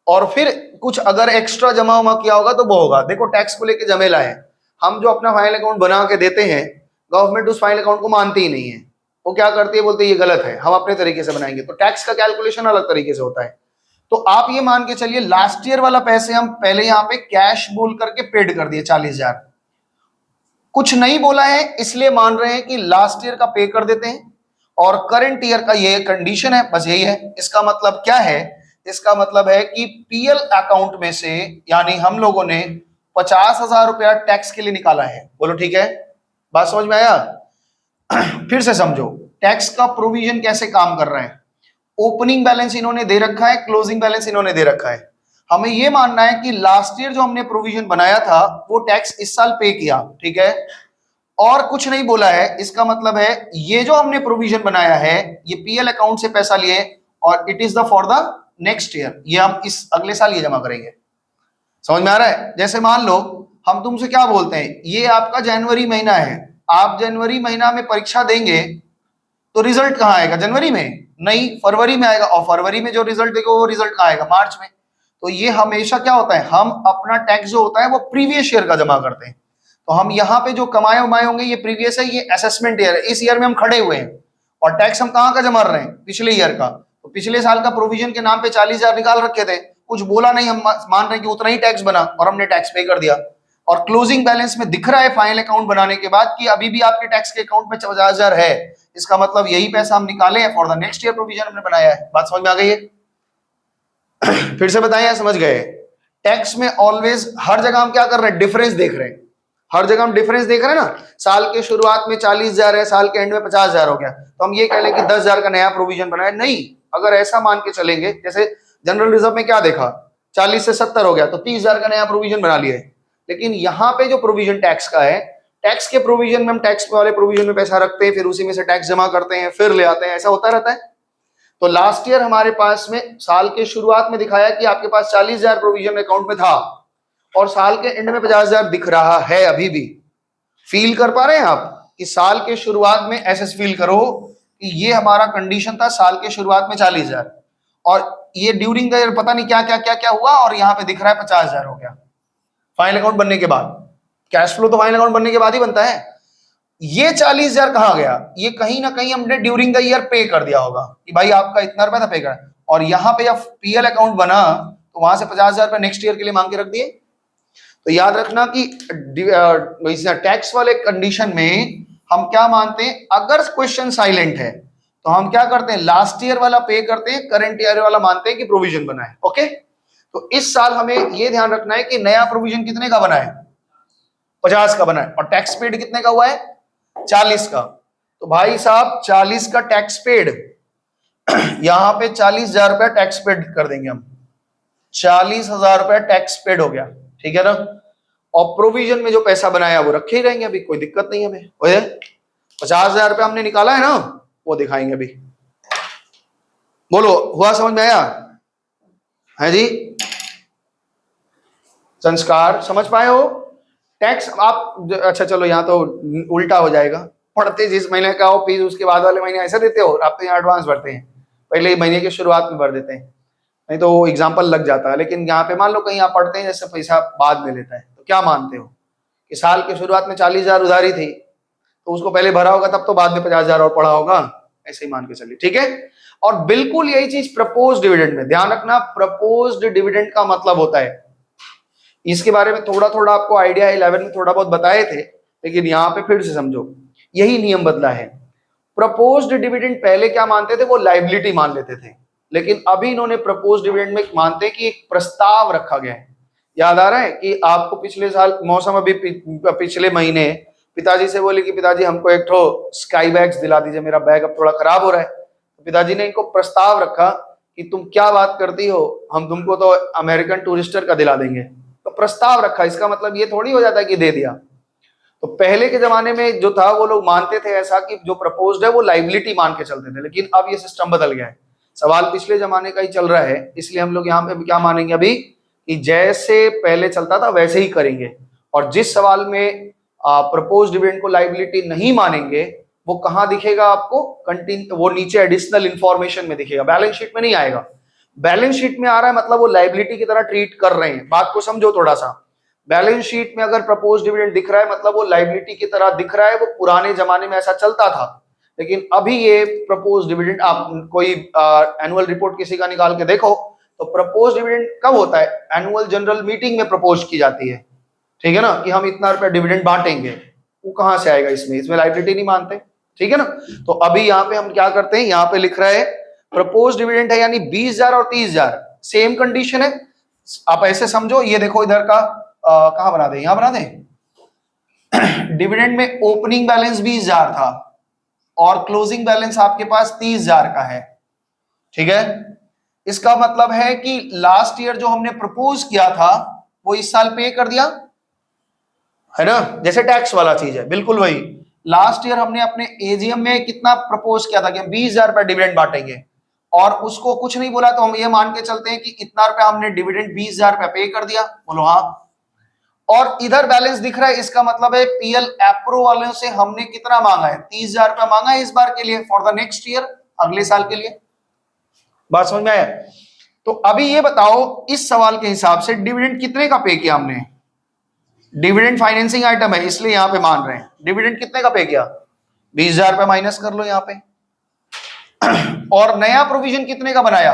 और फिर कुछ अगर एक्स्ट्रा जमा उमा किया होगा तो वो होगा। देखो टैक्स को लेके झमेला है, हम जो अपना फाइनल अकाउंट बना के देते हैं गवर्नमेंट उस फाइनल अकाउंट को मानती ही नहीं है, वो क्या करती है, बोलते है ये गलत है, हम अपने तरीके से बनाएंगे। तो टैक्स का कैलकुलेशन अलग तरीके से होता है। तो आप ये मान के चलिए लास्ट ईयर वाला पैसे हम पहले यहाँ पे कैश बोल करके पेड कर दिए 40,000, कुछ नहीं बोला है इसलिए मान रहे हैं कि लास्ट ईयर का पे कर देते हैं, और करंट ईयर का ये कंडीशन है, बस यही है। इसका मतलब क्या है, इसका मतलब है कि पीएल अकाउंट में से यानी हम लोगों ने 50,000 रुपया टैक्स के लिए निकाला है। बोलो ठीक है, बात समझ में आया। फिर से समझो टैक्स का प्रोविजन कैसे काम कर रहा है। ओपनिंग बैलेंस इन्होंने दे रखा है, क्लोजिंग बैलेंस इन्होंने दे रखा है। हमें यह मानना है कि लास्ट ईयर जो हमने प्रोविजन बनाया था वो टैक्स इस साल पे किया, ठीक है, और कुछ नहीं बोला है। इसका मतलब है ये जो हमने प्रोविजन बनाया है ये पीएल अकाउंट से पैसा लिए और it is the for the next year, ये हम इस अगले साल ये जमा करेंगे। समझ में आ रहा है। जैसे मान लो हम तुमसे क्या बोलते हैं, ये आपका जनवरी महीना है, आप जनवरी महीना में परीक्षा देंगे तो रिजल्ट कहाँ आएगा, जनवरी में नहीं फरवरी में आएगा, और फरवरी में जो रिजल्ट देगा वो रिजल्ट कहाँ आएगा, मार्च में। तो ये हमेशा क्या होता है, हम अपना टैक्स जो होता है वो प्रीवियस ईयर का जमा करते हैं। तो हम यहाँ पे जो कमाए उमाए होंगे ये प्रीवियस है, ये असेसमेंट ईयर है, इस ईयर में हम खड़े हुए हैं, और टैक्स हम कहाँ का जमा रहे हैं, पिछले ईयर का। तो पिछले साल का प्रोविजन के नाम पे 40,000 निकाल रखे थे, कुछ बोला नहीं, हम मान रहे हैं कि उतना ही टैक्स बना और हमने टैक्स पे कर दिया। और क्लोजिंग बैलेंस में दिख रहा है फाइनल अकाउंट बनाने के बाद कि अभी भी आपके टैक्स के अकाउंट में 50,000 है, इसका मतलब यही पैसा हम निकाले हैं for the next year provision हमने बनाया है। बात समझ में आ गई है। फिर से बताइए, समझ गए। टैक्स में ऑलवेज हर जगह हम क्या कर रहे हैं, डिफरेंस देख रहे हैं, हर जगह हम डिफरेंस देख रहे हैं ना। साल के शुरुआत में 40,000 है, साल के एंड में 50,000 हो गया, तो हम ये कह लें कि 10,000 का नया प्रोविजन बनाया, नहीं। अगर ऐसा मान के चलेंगे, जैसे जनरल रिजर्व में क्या देखा 40 से 70 हो गया तो 30,000 का नया प्रोविजन बना लिया है। लेकिन यहाँ पे जो प्रोविजन टैक्स का है, टैक्स के प्रोविजन में हम टैक्स वाले प्रोविजन में पैसा रखते हैं, फिर उसी में से टैक्स जमा करते हैं, फिर ले आते हैं, ऐसा होता रहता है। तो लास्ट ईयर हमारे पास में साल के शुरुआत में दिखाया कि आपके पास 40,000 प्रोविजन अकाउंट में था, और साल के एंड में 50,000 दिख रहा है। अभी भी फील कर पा रहे हैं आप कि साल के शुरुआत में ऐसे फील करो कि ये हमारा कंडीशन था साल के शुरुआत में 40,000, और ये ड्यूरिंग द ईयर पता नहीं क्या क्या क्या क्या हुआ, और यहाँ पे दिख रहा है 50,000 हो गया फाइनल अकाउंट बनने के बाद। कैश फ्लो तो फाइनल अकाउंट बनने के बाद ही बनता है। ये 40,000 कहाँ गया, ये कहीं ना कहीं हमने ड्यूरिंग द ईयर पे कर दिया होगा कि भाई आपका इतना रुपया था पे कर, और यहाँ पे जब पीएल अकाउंट बना तो वहां से 50,000 रुपया नेक्स्ट ईयर के लिए मांग के रख दिए। तो याद रखना कि टैक्स वाले कंडीशन में हम क्या मानते हैं, अगर क्वेश्चन साइलेंट है तो हम क्या करते हैं, लास्ट ईयर वाला पे करते हैं, करंट ईयर वाला मानते हैं कि प्रोविजन बना है। ओके, तो इस साल हमें यह ध्यान रखना है कि नया प्रोविजन कितने का बना है, 50 का बना है, और टैक्स पेड कितने का हुआ है, 40 का। तो भाई साहब 40 का टैक्स पेड, यहां पे 40,000 रुपया टैक्स पेड कर देंगे हम, 40,000 रुपया टैक्स पेड हो गया, ठीक है ना। और प्रोविजन में जो पैसा बनाया वो रखे ही रहेंगे, अभी कोई दिक्कत नहीं हमें। 50,000 रुपया हमने निकाला है ना, वो दिखाएंगे अभी। बोलो, हुआ, समझ में आया है जी? संस्कार समझ पाए हो? टैक्स आप, अच्छा चलो यहाँ तो उल्टा हो जाएगा, पढ़ते जिस महीने का हो फीस उसके बाद वाले महीने ऐसे देते हो, आप तो यहाँ एडवांस भरते हैं, पहले ही महीने की शुरुआत में भर देते हैं, नहीं तो वो एग्जाम्पल लग जाता है। लेकिन यहाँ पे मान लो कहीं आप पढ़ते हैं जैसे पैसा बाद में लेता है, तो क्या मानते हो कि साल की शुरुआत में 40,000 उधारी थी, तो उसको पहले भरा होगा, तब तो बाद में 50,000 और पड़ा होगा, ऐसे ही मान के चलिए, ठीक है। और बिल्कुल यही चीज प्रपोज्ड डिविडेंड में, ध्यान रखना, प्रपोज्ड डिविडेंड का मतलब होता है, इसके बारे में थोड़ा थोड़ा आपको आइडिया 11 में थोड़ा बहुत बताए थे, लेकिन यहाँ पे फिर से समझो, यही नियम बदला है। प्रपोज्ड डिविडेंड पहले क्या मानते थे, वो लाइबिलिटी मान लेते थे, लेकिन अभी इन्होंने प्रपोज्ड डिविडेंड में मानते हैं कि एक प्रस्ताव रखा गया है। याद आ रहा है कि आपको पिछले साल मौसम, अभी पिछले महीने पिताजी से बोले कि पिताजी हमको एक ठो स्काई बैग्स दिला दीजिए, मेरा बैग अब थोड़ा खराब हो रहा है। तो पिताजी ने इनको प्रस्ताव रखा कि तुम क्या बात करती हो, हम तुमको तो अमेरिकन टूरिस्टर का दिला देंगे। तो प्रस्ताव रखा, इसका मतलब ये थोड़ी हो जाता है कि दे दिया। तो पहले के जमाने में जो था वो लोग मानते थे ऐसा कि जो प्रपोज्ड है वो लाइबिलिटी मान के चलते थे, लेकिन अब ये सिस्टम बदल गया है। सवाल पिछले जमाने का ही चल रहा है, इसलिए हम लोग यहाँ पे क्या मानेंगे अभी, कि जैसे पहले चलता था वैसे ही करेंगे। और जिस सवाल में प्रपोज्ड डिविडेंड को लाइबिलिटी नहीं मानेंगे, वो कहाँ दिखेगा आपको, कंटिन्यू, वो नीचे एडिशनल इंफॉर्मेशन में दिखेगा, बैलेंस शीट में नहीं आएगा। बैलेंस शीट में आ रहा है मतलब वो लाइबिलिटी की तरह ट्रीट कर रहे हैं, बात को समझो थोड़ा सा। बैलेंस शीट में अगर प्रपोज्ड डिविडेंड दिख रहा है मतलब वो लाइबिलिटी की तरह दिख रहा है, वो पुराने जमाने में ऐसा चलता था। लेकिन अभी ये प्रपोज्ड डिविडेंड, आप कोई एनुअल रिपोर्ट किसी का निकाल के देखो, तो प्रपोज्ड डिविडेंड कब होता है, एनुअल जनरल मीटिंग में प्रपोज की जाती है, ठीक है ना, कि हम इतना रुपया डिविडेंड बांटेंगे। वो कहां से आएगा, इसमें लाइबिलिटी नहीं मानते, ठीक है ना। तो अभी यहाँ पे हम क्या करते हैं, यहाँ पे लिख रहा है प्रपोज डिविडेंड है, यानी 20,000 और 30,000 सेम कंडीशन है। आप ऐसे समझो, ये देखो इधर का कहां बना दे, यहां बना दे। डिविडेंड में ओपनिंग बैलेंस 20,000 था और क्लोजिंग बैलेंस आपके पास 30,000 का है, ठीक है। इसका मतलब है कि लास्ट ईयर जो हमने प्रपोज किया था वो इस साल पे कर दिया है ना, जैसे टैक्स वाला चीज है, बिल्कुल वही। लास्ट ईयर हमने अपने एजीएम में कितना प्रपोज किया था कि हम 20,000 रुपए डिविडेंड बांटेंगे, और उसको कुछ नहीं बोला, तो हम ये मान के चलते हैं कि इतना रुपया हमने डिविडेंड 20,000 रुपया पे कर दिया, बोलो हाँ। और इधर बैलेंस दिख रहा है, इसका मतलब है पीएल एप्रो वालों से हमने कितना मांगा है, 30,000 रुपया मांगा है इस बार के लिए, फॉर द नेक्स्ट ईयर, अगले साल के लिए। बात समझ में आया? तो अभी ये बताओ, इस सवाल के हिसाब से डिविडेंड कितने का पे किया हमने, डिविडेंड फाइनेंसिंग आइटम है इसलिए यहां पे मान रहे हैं, डिविडेंड कितने का पे किया, 20,000 रुपया माइनस कर लो यहां पे। और नया प्रोविजन कितने का बनाया,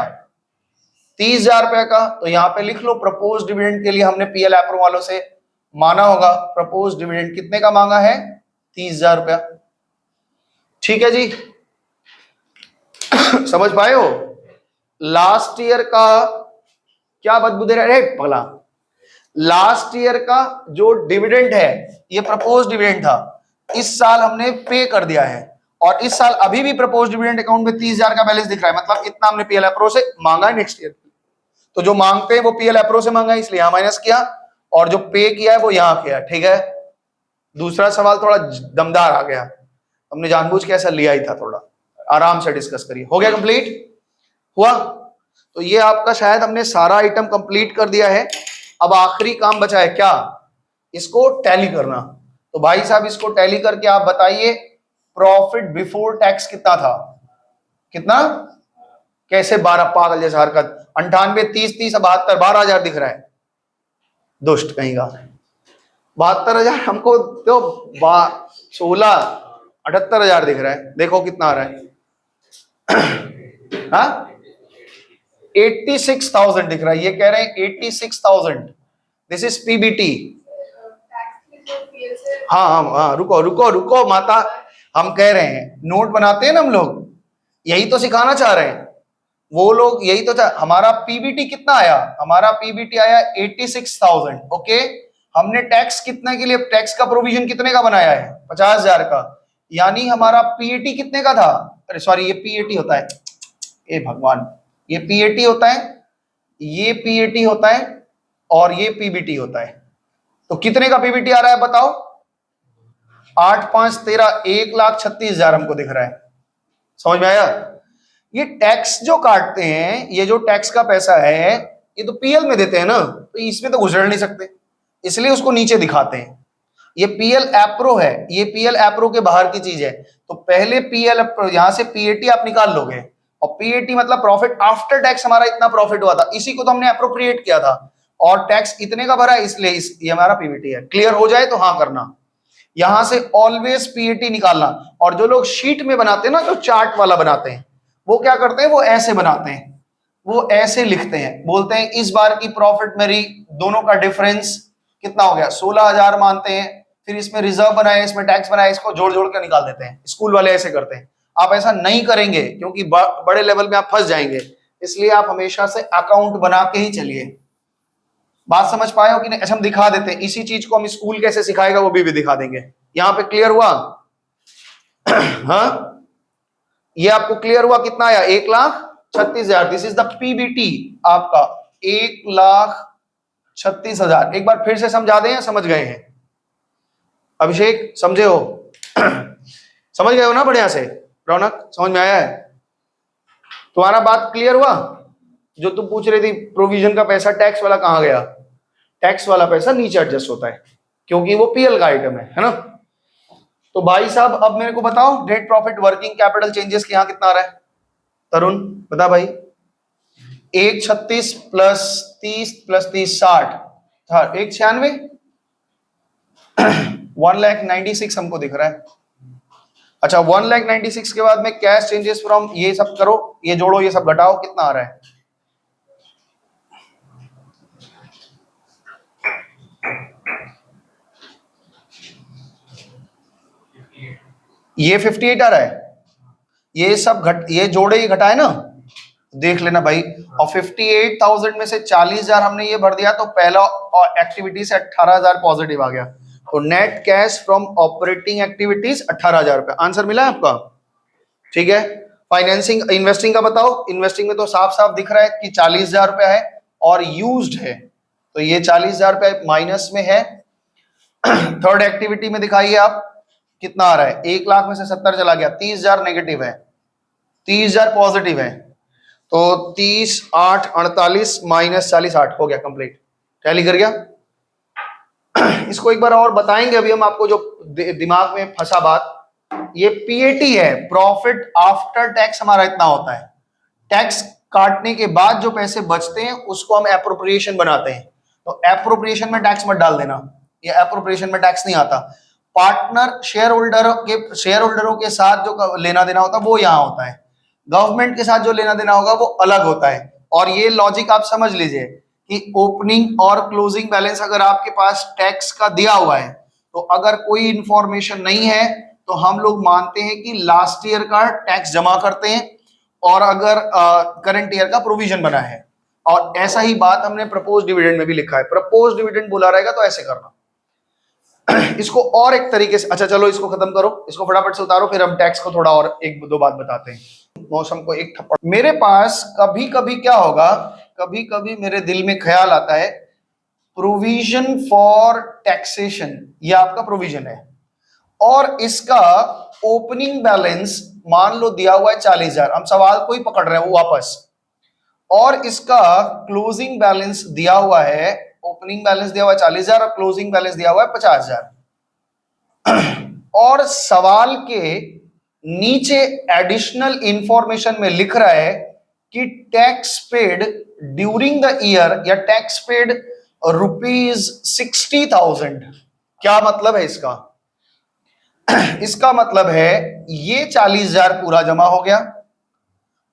30,000 रुपए का, तो यहां पे लिख लो प्रपोज डिविडेंड के लिए हमने पीएल एप्रो वालों से माना होगा, प्रपोज डिविडेंड कितने का मांगा है, 30,000 रुपया, ठीक है जी। समझ पाए हो? लास्ट ईयर का क्या बदबू दे रहा है पगला, लास्ट ईयर का जो डिविडेंड है ये प्रपोज डिविडेंड था, इस साल हमने पे कर दिया है, और इस साल अभी भी प्रपोज डिविडेंड अकाउंट में 30,000 का बैलेंस दिख रहा है, मतलब इतना हमने पीएल एप्रो से मांगा है नेक्स्ट ईयर। तो जो मांगते हैं वो पीएल एप्रो से मांगा है इसलिए यहां माइनस किया, और जो पे किया है वो यहां किया, ठीक है। दूसरा सवाल थोड़ा दमदार आ गया, हमने जानबूझ के ऐसा लिया ही था, थोड़ा आराम से डिस्कस करिए। हो गया कंप्लीट? हुआ? तो ये आपका शायद हमने सारा आइटम कंप्लीट कर दिया है। अब आखिरी काम बचा है क्या, इसको टैली करना। तो भाई साहब इसको टैली करके आप बताइए प्रॉफिट बिफोर टैक्स कितना था, कितना, कैसे 12 पागल जैसा हरकत, 98, 30, 30, 72, 12,000 दिख रहा है, दुष्ट कहीं का। 72,000 हमको तो 16, 78,000 दिख रहा है, देखो कितना आ रहा है, हाँ 86,000 दिख रहा है, ये कह रहे हैं 86,000, दिस इज पीबीटी। हाँ हाँ हाँ, रुको रुको रुको माता, हम कह रहे हैं नोट बनाते हैं ना हम लोग, यही तो सिखाना चाह रहे हैं वो लोग, यही तो हमारा पीबीटी कितना आया, हमारा पीबीटी आया 86,000। ओके, हमने टैक्स कितने के लिए, टैक्स का प्रोविजन कितने का बनाया है, 50,000 का, यानी हमारा पीएटी कितने का था, अरे सॉरी ये पीएटी होता है, ए भगवान, ये पीएटी होता है, ये पीएटी होता है और ये पीबीटी होता है। तो कितने का पीबीटी आ रहा है बताओ, 8 5 13, 1,36,000 हमको दिख रहा है। समझ में आया? ये टैक्स जो काटते हैं, ये जो टैक्स का पैसा है, ये तो पीएल में देते हैं ना, तो इसमें तो गुजर नहीं सकते, इसलिए उसको नीचे दिखाते हैं। ये पीएल एप्रो है, ये पीएल एप्रो के बाहर की चीज है, तो पहले पीएल, यहां से पीएटी आप निकाल लोगे, और पीएटी मतलब प्रॉफिट आफ्टर टैक्स, हमारा इतना प्रॉफिट हुआ था, इसी को तो हमने अप्रोप्रिएट किया था, और टैक्स इतने का भरा, इसलिए ये हमारा पीबीटी है। क्लियर हो जाए तो हाँ करना, यहां से ऑलवेज पीएटी निकालना। और जो लोग शीट में बनाते हैं ना, जो चार्ट वाला बनाते हैं, वो क्या करते हैं, वो ऐसे बनाते हैं, वो ऐसे लिखते हैं, बोलते हैं इस बार की प्रॉफिट मेरी, दोनों का डिफरेंस कितना हो गया, 16,000 मानते हैं, फिर इसमें रिजर्व बनाए, इसमें टैक्स बनाए, इसको जोड़ जोड़ कर निकाल देते हैं। स्कूल वाले ऐसे करते हैं, आप ऐसा नहीं करेंगे क्योंकि बड़े लेवल में आप फंस जाएंगे, इसलिए आप हमेशा से अकाउंट बना के ही चलिए। बात समझ पाए हो कि नहीं? अच्छा हम दिखा देते हैं, इसी चीज को हम स्कूल कैसे सिखाएगा वो भी दिखा देंगे। यहां पे क्लियर हुआ? हाँ, ये आपको क्लियर हुआ कितना आया, 1,36,000। दिस इज द पीबीटी आपका, 1,36,000। एक बार फिर से समझा दें या समझ गए हैं? अभिषेक समझे हो? समझ गए हो ना बढ़िया से? रौनक समझ में आया है? तुम्हारा बात क्लियर हुआ? जो तुम पूछ रही थी प्रोविजन का पैसा टैक्स वाला कहां गया, टैक्स वाला पैसा नीचे एडजस्ट होता है क्योंकि वो पीएल का आइटम है ना। तो भाई साहब अब मेरे को बताओ, net profit working capital changes के यहां कितना आ रहा है? तरुण बता भाई। 1,36 प्लस 30 प्लस 30 60, हाँ 1,96, 1,96,000 हमको दिख रहा है। अच्छा 1,96,000 के बाद में कैश चेंजेस फ्रॉम, ये सब करो, ये जोड़ो, ये सब घटाओ, कितना आ रहा है? ये 58 आ रहा है, ये सब ये जोड़े ये घटाए ना, देख लेना भाई। और 58,000 में से 40,000 हमने ये भर दिया, तो पहला एक्टिविटी से 18,000 पॉजिटिव आ गया, तो net cash from operating activities 18,000 रुपए। आंसर मिला है आपका? ठीक है। फाइनेंसिंग इन्वेस्टिंग का बताओ। इन्वेस्टिंग में तो साफ साफ दिख रहा है कि 40,000 रुपया है और यूज्ड है, तो ये 40,000 रुपया माइनस में है। थर्ड एक्टिविटी में दिखाइए आप कितना आ रहा है, 1,00,000 में से 70 चला गया, 30,000 नेगेटिव है, 30,000 पॉजिटिव है, तो 30 8 48 माइनस 40 8 हो गया कंप्लीट। टैली कर गया? इसको एक बार और बताएंगे अभी हम आपको, जो दिमाग में फंसा बात, ये पीएटी है, प्रॉफिट आफ्टर टैक्स हमारा इतना होता है, टैक्स काटने के बाद जो पैसे बचते हैं उसको हम एप्रोप्रिएशन बनाते हैं। तो एप्रोप्रिएशन में टैक्स मत डाल देना, ये एप्रोप्रिएशन में टैक्स नहीं आता। पार्टनर शेयर होल्डरों के साथ जो लेना देना होता है वो यहां होता है, गवर्नमेंट के साथ जो लेना देना होगा वो अलग होता है। और ये लॉजिक आप समझ लीजिए कि ओपनिंग और क्लोजिंग बैलेंस अगर आपके पास टैक्स का दिया हुआ है, तो अगर कोई इंफॉर्मेशन नहीं है तो हम लोग मानते हैं कि लास्ट ईयर का टैक्स जमा करते हैं, और अगर करंट ईयर का प्रोविजन बना है। और ऐसा ही बात हमने प्रपोज डिविडेंड में भी लिखा है, प्रपोज डिविडेंड बोला रहेगा तो ऐसे करना। इसको और एक तरीके से, अच्छा चलो इसको खत्म करो, इसको फटाफट से उतारो, फिर हम टैक्स को थोड़ा और एक दो बात बताते हैं। मौसम को एक थप्पड़। मेरे पास कभी कभी क्या होगा, कभी कभी मेरे दिल में ख्याल आता है, प्रोविजन फॉर टैक्सेशन, ये आपका प्रोविजन है, और इसका ओपनिंग बैलेंस मान लो दिया हुआ है 40,000, हम सवाल को ही पकड़ रहे हैं वो वापस, और इसका क्लोजिंग बैलेंस दिया हुआ है, ओपनिंग बैलेंस दिया हुआ है 40,000 और क्लोजिंग बैलेंस दिया हुआ है 50,000, और सवाल के नीचे एडिशनल इंफॉर्मेशन में लिख रहा है कि tax paid during the year, या टैक्स पेड ₹60,000। क्या मतलब है इसका? इसका मतलब है ये 40,000 पूरा जमा हो गया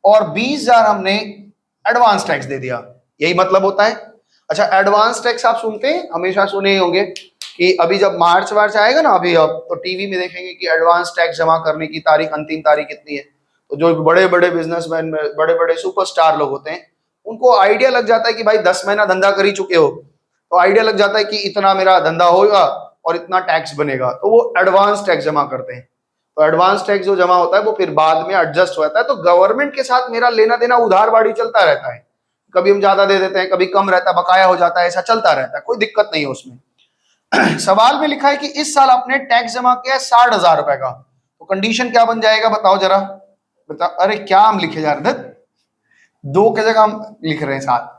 और 20,000 हमने एडवांस टैक्स दे दिया, यही मतलब होता है। अच्छा, एडवांस टैक्स आप सुनते हैं, हमेशा सुने ही होंगे कि अभी जब मार्च वार्च आएगा ना, अभी अब तो टीवी में देखेंगे कि एडवांस टैक्स जमा करने की तारीख, अंतिम तारीख कितनी है। तो जो बड़े बड़े बिजनेसमैन, बड़े बड़े सुपरस्टार लोग होते हैं, उनको आइडिया लग जाता है कि भाई 10 महीना धंधा कर ही चुके हो, तो आइडिया लग जाता है कि इतना मेरा धंधा होगा और इतना टैक्स बनेगा, तो वो एडवांस टैक्स जमा करते हैं। तो एडवांस टैक्स जो जमा होता है वो फिर बाद में एडजस्ट होता है। तो गवर्नमेंट के साथ मेरा लेना देना उधार बाड़ी चलता रहता है, कभी हम ज्यादा दे देते हैं, कभी कम रहता है, बकाया हो जाता है, ऐसा चलता रहता है, कोई दिक्कत नहीं है उसमें। सवाल में लिखा है कि इस साल आपने टैक्स जमा किया है 60,000 रुपए का, तो कंडीशन क्या बन जाएगा बताओ जरा, बता। अरे क्या हम लिखे जा रहे थे, दो की जगह हम लिख रहे हैं 7।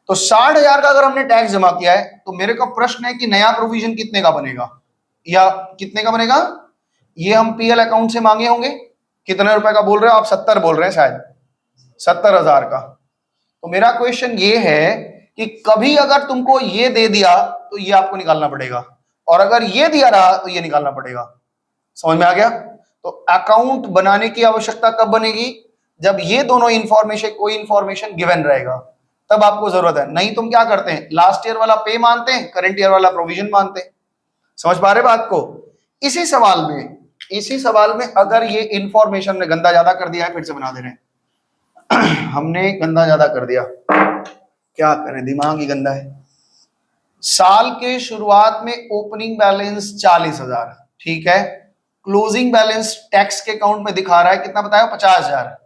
तो 60,000 का अगर हमने टैक्स जमा किया है, तो मेरे को प्रश्न है कि नया प्रोविजन कितने का बनेगा, या कितने का बनेगा। ये हम पीएल अकाउंट से मांगे होंगे, कितने रुपए का बोल रहे हो आप, 70 बोल रहे हैं शायद, 70,000 का। तो मेरा क्वेश्चन ये है कि कभी अगर तुमको ये दे दिया तो ये आपको निकालना पड़ेगा, और अगर ये दिया रहा तो ये निकालना पड़ेगा। समझ में आ गया। तो अकाउंट बनाने की आवश्यकता कब बनेगी, जब ये दोनों इंफॉर्मेशन, कोई इंफॉर्मेशन गिवन रहेगा, तब आपको जरूरत है। नहीं तुम क्या करते हैं, लास्ट ईयर वाला पे मानते हैं, करंट ईयर वाला प्रोविजन मानते हैं। समझ पा रहे बात को। इसी सवाल में अगर ये इंफॉर्मेशन ने गंदा ज्यादा कर दिया है, फिर से बना दे रहे हैं हमने गंदा ज्यादा कर दिया, क्या करें, दिमाग ही गंदा है। साल के शुरुआत में ओपनिंग बैलेंस 40,000, ठीक है। क्लोजिंग बैलेंस टैक्स के अकाउंट में दिखा रहा है कितना बताया, 50,000,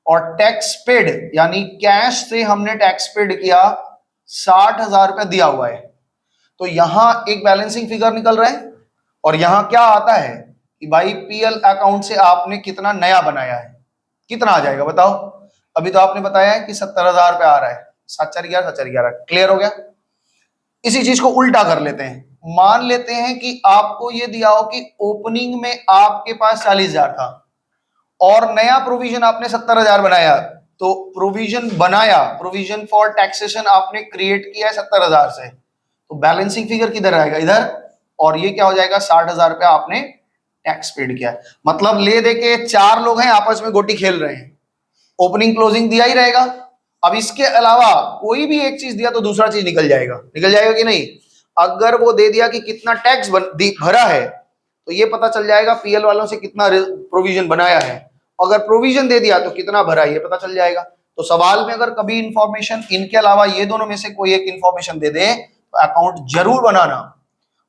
और टैक्स पेड यानी कैश से हमने टैक्स पेड किया 60,000 रुपया दिया हुआ है। तो यहां एक बैलेंसिंग फिगर निकल रहा है, और यहां क्या आता है कि भाई पीएल अकाउंट से आपने कितना नया बनाया है, कितना आ जाएगा बताओ। अभी तो आपने बताया है कि 70,000 रुपया आ रहा है, 7/4 क्लियर हो गया। इसी चीज को उल्टा कर लेते हैं, मान लेते हैं कि आपको ये दिया हो कि ओपनिंग में आपके पास 40,000 था और नया प्रोविजन आपने 70,000 बनाया, तो प्रोविजन बनाया, प्रोविजन फॉर टैक्सेशन आपने क्रिएट किया है 70,000 से, तो बैलेंसिंग फिगर किधर आएगा, इधर, और ये क्या हो जाएगा, 60,000 रुपया आपने टैक्स पेड किया। मतलब ले दे के 4 लोग हैं आपस में गोटी खेल रहे हैं, ओपनिंग क्लोजिंग दिया ही रहेगा। अब इसके अलावा कोई भी एक चीज दिया तो दूसरा चीज निकल जाएगा, निकल जाएगा कि नहीं। अगर वो दे दिया कि कितना टैक्स भरा है, तो ये पता चल जाएगा पीएल वालों से कितना प्रोविजन बनाया है। अगर प्रोविजन दे दिया तो कितना भरा है ये पता चल जाएगा। तो सवाल में अगर कभी इंफॉर्मेशन इनके अलावा ये दोनों में से कोई एक इंफॉर्मेशन दे दे तो अकाउंट जरूर बनाना।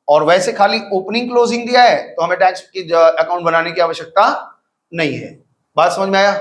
और वैसे खाली ओपनिंग क्लोजिंग दिया है तो हमें टैक्स की अकाउंट बनाने की आवश्यकता नहीं है। बात समझ में आया,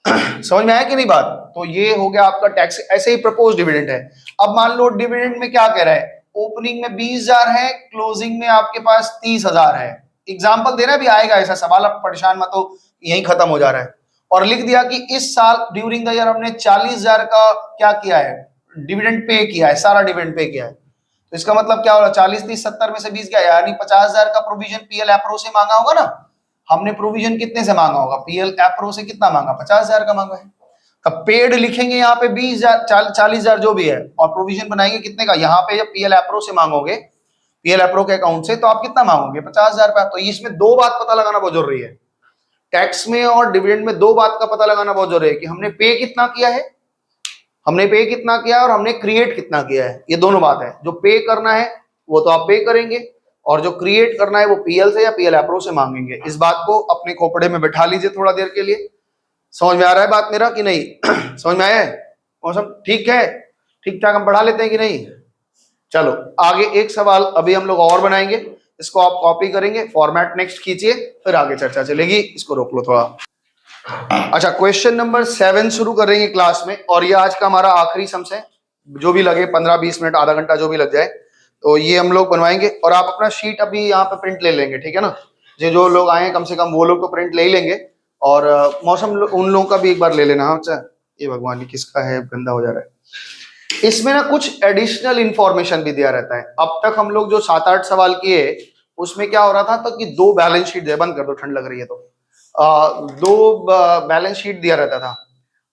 समझ में आया कि नहीं बात। तो ये हो गया आपका टैक्स। ऐसे ही प्रपोज डिविडेंड है। अब मान लो डिविडेंड में क्या कह रहा है, ओपनिंग में 20,000 है, क्लोजिंग में आपके पास 30,000 है। एग्जाम्पल देना भी आएगा ऐसा सवाल, अब परेशान मत हो, यही खत्म हो जा रहा है। और लिख दिया कि इस साल ड्यूरिंग द ईयर हमने 40,000 का क्या किया है, डिविडेंड पे किया है, सारा डिविडेंड पे किया है। तो इसका मतलब क्या हो रहा है, 40, 30, 70 में से 20 गया, यानी 50,000 का प्रोविजन पीएल एप्रो से मांगा होगा ना। हमने प्रोविजन कितने से मांगा होगा, पीएल एप्रो से कितना मांगा, 50,000 का मांगा है। तब पेड लिखेंगे यहाँ पे 20,000, 40,000 जो भी है, और प्रोविजन बनाएंगे कितने का, यहाँ पे जब पीएल एप्रो से मांगोगे, पीएल एप्रो के अकाउंट से, तो आप कितना मांगोगे, 50,000 रुपया। तो इसमें दो बात पता लगाना बहुत जरूरी है, टैक्स में और डिविडेंड में दो बात का पता लगाना बहुत जरूरी है कि हमने पे कितना किया है, हमने पे कितना किया और हमने क्रिएट कितना किया है। ये दोनों बात है। जो पे करना है वो तो आप पे करेंगे, और जो क्रिएट करना है वो पीएल से या पीएल एप्रो से मांगेंगे। इस बात को अपने खोपड़े में बैठा लीजिए थोड़ा देर के लिए। समझ में आ रहा है बात मेरा कि नहीं समझ में आया है, मौसम ठीक है, ठीक ठाक हम पढ़ा लेते हैं कि नहीं। चलो आगे एक सवाल अभी हम लोग और बनाएंगे, इसको आप कॉपी करेंगे, फॉर्मेट नेक्स्ट खींचिए, फिर आगे चर्चा चलेगी। इसको रोक लो थोड़ा। अच्छा, क्वेश्चन नंबर 7 शुरू करेंगे क्लास में, और ये आज का हमारा आखिरी सम्स है। जो भी लगे 15-20 मिनट, आधा घंटा जो भी लग जाए, तो ये हम लोग बनवाएंगे। और आप अपना शीट अभी यहाँ पे प्रिंट ले लेंगे, ठीक है ना। जो लोग आए कम से कम वो लोग तो प्रिंट ले ही लेंगे, और मौसम उन लोगों का भी एक बार ले लेना। अच्छा, ये भगवान किसका है, गंदा हो जा रहा है। इसमें ना कुछ एडिशनल इंफॉर्मेशन भी दिया रहता है। अब तक हम लोग जो 7-8 सवाल किए उसमें क्या हो रहा था, तो कि 2 बैलेंस शीट दे, बंद कर दो ठंड लग रही है तो, 2 बैलेंस शीट दिया रहता था।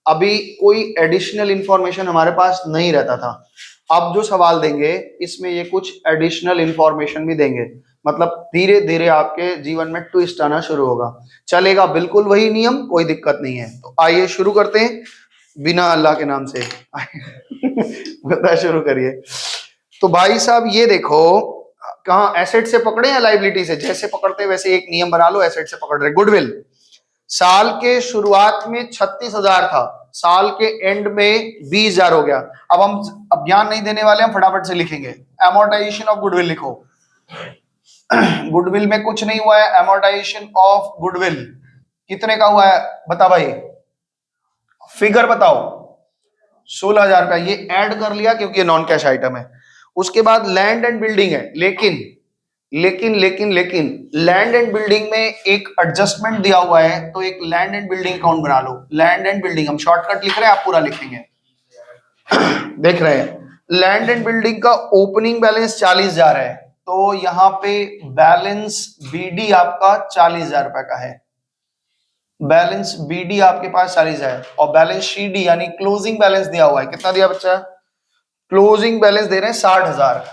अभी कोई एडिशनल इंफॉर्मेशन हमारे पास नहीं रहता था। अब जो सवाल देंगे इसमें ये कुछ एडिशनल इंफॉर्मेशन भी देंगे, मतलब धीरे धीरे आपके जीवन में ट्विस्ट आना शुरू होगा। चलेगा बिल्कुल वही नियम, कोई दिक्कत नहीं है। तो आइए शुरू करते हैं। बिना अल्लाह के नाम से बता, शुरू करिए। तो भाई साहब ये देखो, कहाँ एसेट से पकड़े या लाइबिलिटी से? जैसे पकड़ते वैसे एक नियम बना लो, एसेट से पकड़ रहे। गुडविल साल के शुरुआत में 36,000 था, साल के एंड में 20,000 हो गया। अब ज्ञान नहीं देने वाले, हम फटाफट से लिखेंगे। अमोर्टाइजेशन ऑफ गुडविल लिखो। गुडविल में कुछ नहीं हुआ है। अमोर्टाइजेशन ऑफ गुडविल कितने का हुआ है बता भाई, फिगर बताओ। 16,000 रुपया। ये ऐड कर लिया क्योंकि ये नॉन कैश आइटम है। उसके बाद लैंड एंड बिल्डिंग है, लेकिन लेकिन लेकिन लेकिन लैंड एंड बिल्डिंग में एक एडजस्टमेंट दिया हुआ है, तो एक लैंड एंड बिल्डिंग अकाउंट बना लो। लैंड एंड बिल्डिंग, हम शॉर्टकट लिख रहे हैं, आप पूरा लिखेंगे। देख रहे हैं, लैंड एंड बिल्डिंग का ओपनिंग बैलेंस 40,000 है, तो यहां पे बैलेंस बीडी आपका 40,000 रुपए का है। बैलेंस बीडी आपके पास 40,000 है, और बैलेंस सीडी यानी क्लोजिंग बैलेंस दिया हुआ है। कितना दिया बच्चा? क्लोजिंग बैलेंस दे रहे हैं 60,000।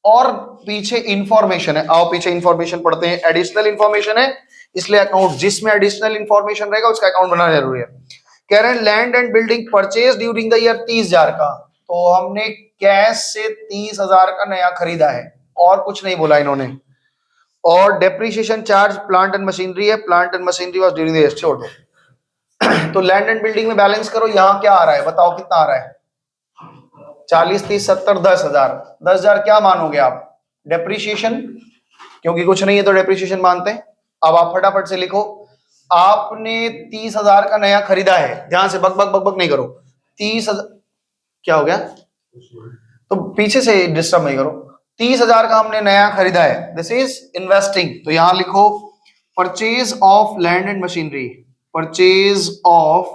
और पीछे इंफॉर्मेशन है, आओ पीछे इंफॉर्मेशन पढ़ते हैं। एडिशनल इंफॉर्मेशन है, इसलिए अकाउंट जिसमें एडिशनल इंफॉर्मेशन रहेगा उसका अकाउंट बनाना जरूरी है। कह रहे हैं land and building purchase during the year 30,000 का, तो हमने कैश से 30,000 का नया खरीदा है, और कुछ नहीं बोला इन्होंने। और depreciation charge plant and machinery है, plant and machinery was during the year, छोड़ दो। तो लैंड एंड बिल्डिंग में बैलेंस करो, यहां क्या आ रहा है बताओ, कितना आ रहा है? 40, 30, 70, 10,000। 10,000 क्या मानोगे आप? डेप्रीशिएशन, क्योंकि कुछ नहीं है तो डेप्रीशिएशन मानते हैं। अब आप फटाफट से लिखो, आपने 30,000 का नया खरीदा है, ध्यान से, बक बक बक बक नहीं करो। 30,000 क्या हो गया? तो पीछे से डिस्टर्ब नहीं करो। 30,000 का हमने नया खरीदा है, दिस इज इन्वेस्टिंग। तो यहां लिखो purchase of land and machinery, purchase of